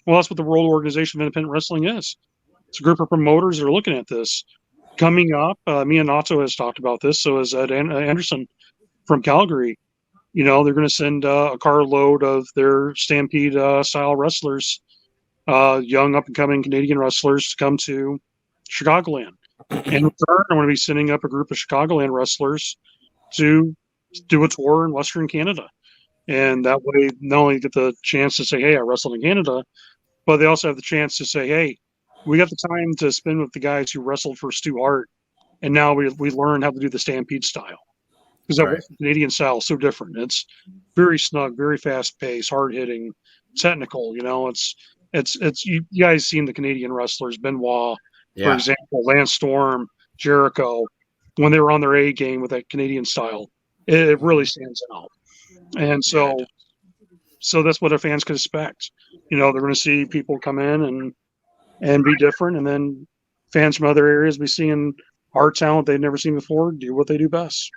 Well, that's what the World Organization of Independent Wrestling is. It's a group of promoters that are looking at this. Coming up, Minato has talked about this. So has Ed Anderson from Calgary. They're going to send a carload of their Stampede style wrestlers, young up and coming Canadian wrestlers, to come to Chicagoland. In return, I'm going to be sending up a group of Chicagoland wrestlers to do a tour in Western Canada. And that way, not only get the chance to say, hey, I wrestled in Canada, but they also have the chance to say, hey, we got the time to spend with the guys who wrestled for Stu Hart, and now we learn how to do the Stampede style. Because that Canadian style is so different. It's very snug, very fast paced, hard hitting, technical. It's you guys seen the Canadian wrestlers, Benoit, for example, Lance Storm, Jericho, when they were on their A game with that Canadian style. It really stands out. And so that's what our fans can expect. They're going to see people come in and be different, and then fans from other areas be seeing our talent they've never seen before do what they do best.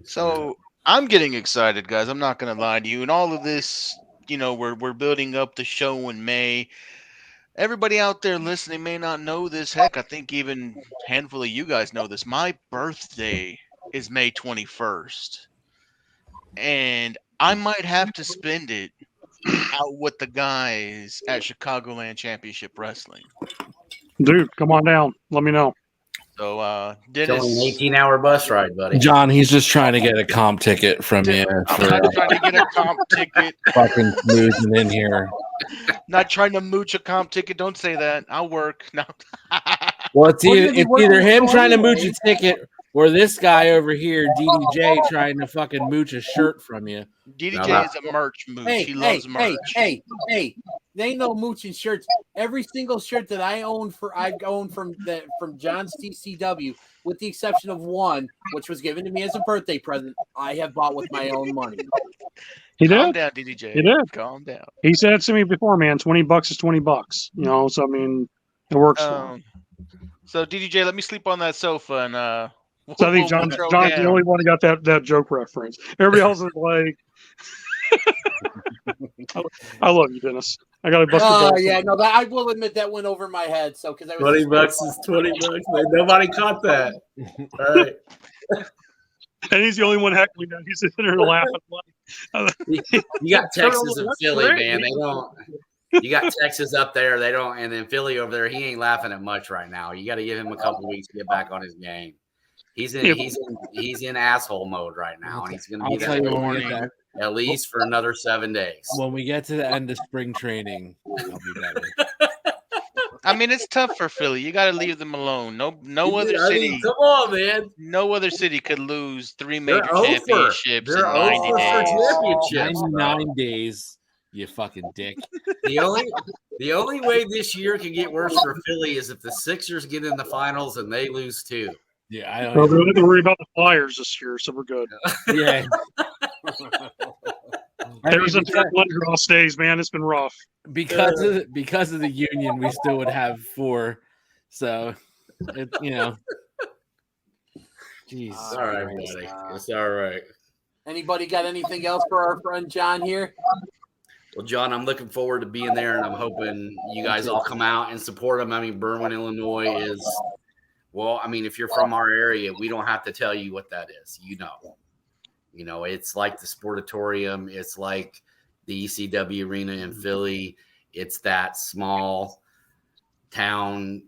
So I'm getting excited, guys. I'm not going to lie to you. And all of this, we're building up the show in May. Everybody out there listening may not know this. Heck, I think even a handful of you guys know this. My birthday is May 21st. And I might have to spend it out with the guys at Chicagoland Championship Wrestling. Dude, come on down. Let me know. So, Dennis, an 18-hour bus ride, buddy. John, he's just trying to get a comp ticket from you. I'm not trying to get a comp ticket. Fucking smoozing in here. Not trying to mooch a comp ticket. Don't say that. I'll work. No. Well, it's either him trying to mooch a ticket or this guy over here, DDJ, trying to fucking mooch a shirt from you. DDJ is a merch mooch. He loves merch. Hey, they ain't no mooching shirts. Every single shirt that I own from John's CCW, with the exception of one, which was given to me as a birthday present, I have bought with my own money. Calm down, DDJ. He did. Calm down. He said it to me before, man. $20 is $20. So I mean, it works. So DDJ, let me sleep on that sofa, and so I think John's the only one who got that joke reference. Everybody else is like, I love you, Dennis. I got a bust. I will admit that went over my head. So because I was $20 is $20. Nobody caught that. All right. And he's the only one heckling. He's sitting there laughing. You got Texas and Philly, man. They don't. You got Texas up there. They don't, and then Philly over there. He ain't laughing at much right now. You got to give him a couple of weeks to get back on his game. He's in asshole mode right now, and he's going to be there at least for another 7 days. When we get to the end of spring training, I'll be better. I mean, it's tough for Philly. You got to leave them alone. No other city. Come on, man. No other city could lose 3 major championships in 90 days. 99 days. You fucking dick. The only way this year can get worse for Philly is if the Sixers get in the finals and they lose too. Yeah, I don't. We don't have to worry about the Flyers this year, so we're good. Yeah. There's a one draw stays, man. It's been rough because of the union. We still would have 4. So Jeez. It's all right, buddy. It's all right. Anybody got anything else for our friend John here? Well, John, I'm looking forward to being there, and I'm hoping you guys all come out and support him. I mean, Berwyn, Illinois is, well, I mean, if you're from our area, we don't have to tell you what that is. It's like the Sportatorium. It's like the ECW Arena in Philly. It's that small town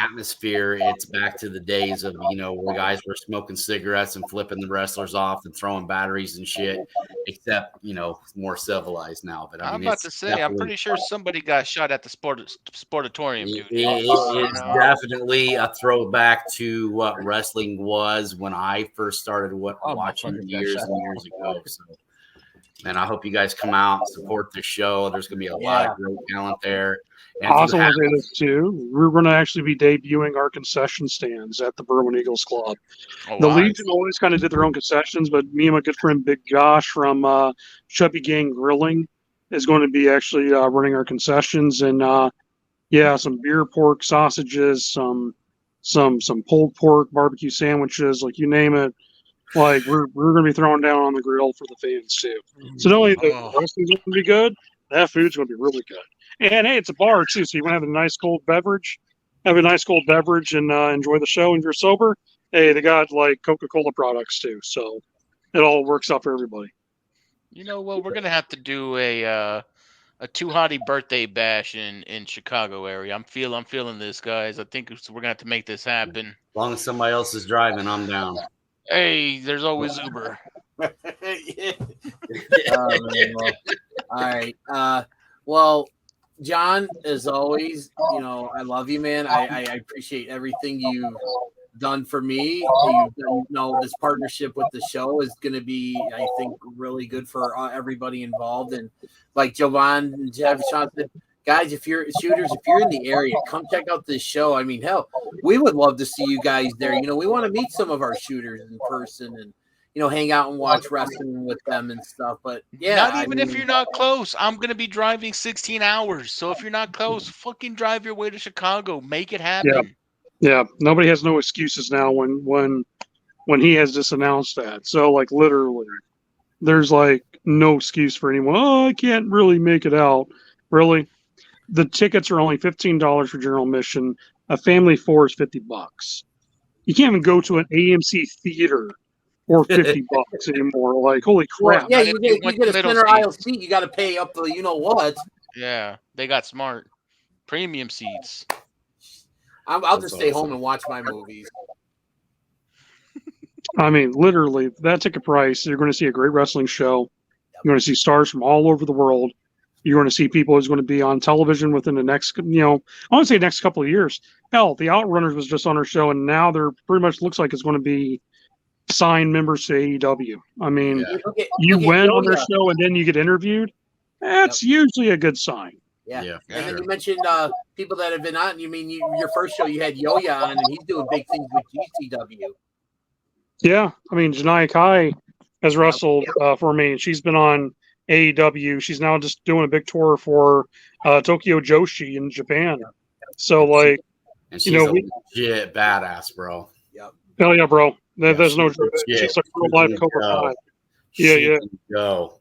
atmosphere. It's back to the days of, where guys were smoking cigarettes and flipping the wrestlers off and throwing batteries and shit, except, more civilized now. But I'm about to say, I'm pretty sure somebody got shot at the Sportatorium, dude. It's definitely a throwback to what wrestling was when I first started watching years and years ago. So, and I hope you guys come out and support the show. There's going to be a lot of great talent there. I also want to say this too. We're going to actually be debuting our concession stands at the Berwyn Eagles Club. The Legion always kind of did their own concessions, but me and my good friend Big Josh from Chubby Gang Grilling is going to be actually running our concessions, and some beer, pork, sausages, some pulled pork, barbecue sandwiches, like you name it. Like we're going to be throwing down on the grill for the fans too. So not only the wrestling's going to be good, that food's going to be really good. And hey, it's a bar too, so you want to have a nice cold beverage. Have a nice cold beverage and enjoy the show. And if you're sober, hey, they got like Coca-Cola products too, so it all works out for everybody. You know what? We're gonna have to do a Too Hottie birthday bash in Chicago area. I'm feeling this, guys. I think we're gonna have to make this happen. As long as somebody else is driving, I'm down. Hey, there's always Uber. All right. Well, John, as always, I love you, man. I appreciate everything you've done for me. This partnership with the show is going to be, I think, really good for everybody involved. And like Jovan and Jeff Sean said, guys, if you're shooters, if you're in the area, come check out this show. I mean, hell, we would love to see you guys there. We want to meet some of our shooters in person and hang out and watch wrestling with them and stuff. But yeah, not even if you're not close. I'm gonna be driving 16 hours. So if you're not close, fucking drive your way to Chicago. Make it happen. Yeah. Nobody has no excuses now when he has just announced that. So like literally, there's like no excuse for anyone. Oh, I can't really make it out. Really, the tickets are only $15 for general admission. A family of 4 is $50. You can't even go to an AMC theater or $50 anymore. Like, holy crap. Well, yeah, you get a center aisle seat. You got to pay up the what. Yeah, they got smart. Premium seats. I'll just stay home and watch my movies. I mean, literally, that ticket price, you're going to see a great wrestling show. You're going to see stars from all over the world. You're going to see people who's going to be on television within the next, I want to say next couple of years. Hell, the Outrunners was just on our show, and now they're pretty much looks like it's going to be signed members to AEW. I mean, you went on their show and then you get interviewed. That's usually a good sign. Yeah. And then you mentioned people that have been on. You mean your first show you had Yo-Ya on, and he's doing big things with GCW. Yeah, I mean, Janaya Kai has wrestled for me, and she's been on AEW. She's now just doing a big tour for Tokyo Joshi in Japan. So, like, and she's a legit badass, bro. Yep. Hell yeah, bro. There's no joke. She's like real life Cobra Kai. Yeah. Go.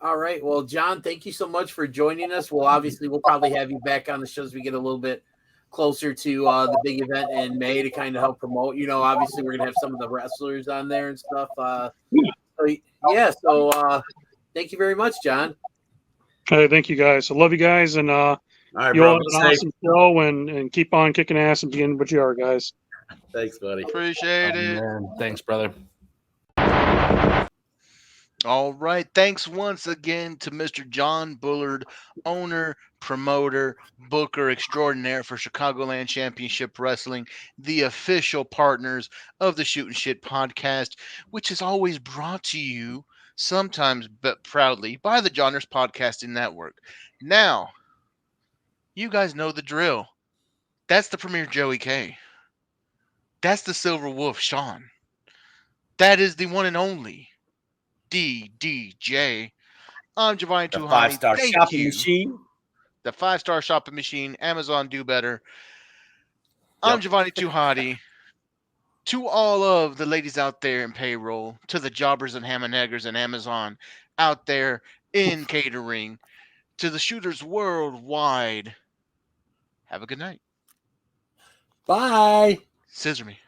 All right. Well, John, thank you so much for joining us. We'll probably have you back on the show as we get a little bit closer to the big event in May to kind of help promote. Obviously we're gonna have some of the wrestlers on there and stuff. So thank you very much, John. Hey, thank you guys. I love you guys, and all right, you bro, all have an awesome show, and keep on kicking ass and being what you are, guys. Thanks, buddy. Appreciate it. Man. Thanks, brother. All right. Thanks once again to Mr. John Bullard, owner, promoter, booker extraordinaire for Chicagoland Championship Wrestling, the official partners of the Shootin Shit podcast, which is always brought to you, sometimes but proudly, by the Johners Podcasting Network. Now, you guys know the drill. That's the Premier Joey K. That's the Silver Wolf Sean. That is the one and only DDJ. I'm Giovanni The Tuhani. 5-star shopping machine. The 5-star shopping machine. Amazon Do Better. I'm Giovanni Tuhati. To all of the ladies out there in payroll, to the jobbers and ham and eggers and Amazon out there in catering, to the shooters worldwide, have a good night. Bye. Scissor me.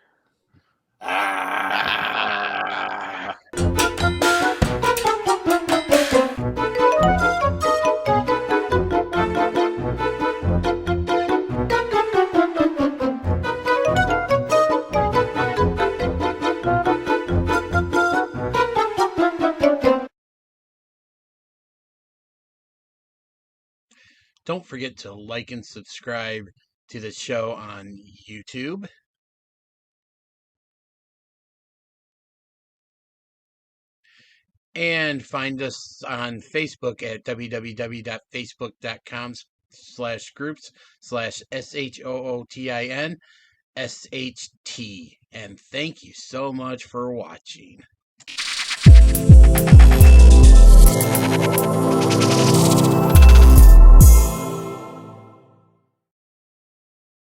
Don't forget to like and subscribe to the show on YouTube. And find us on Facebook at www.facebook.com/groups/SHOOTINSHT. And thank you so much for watching.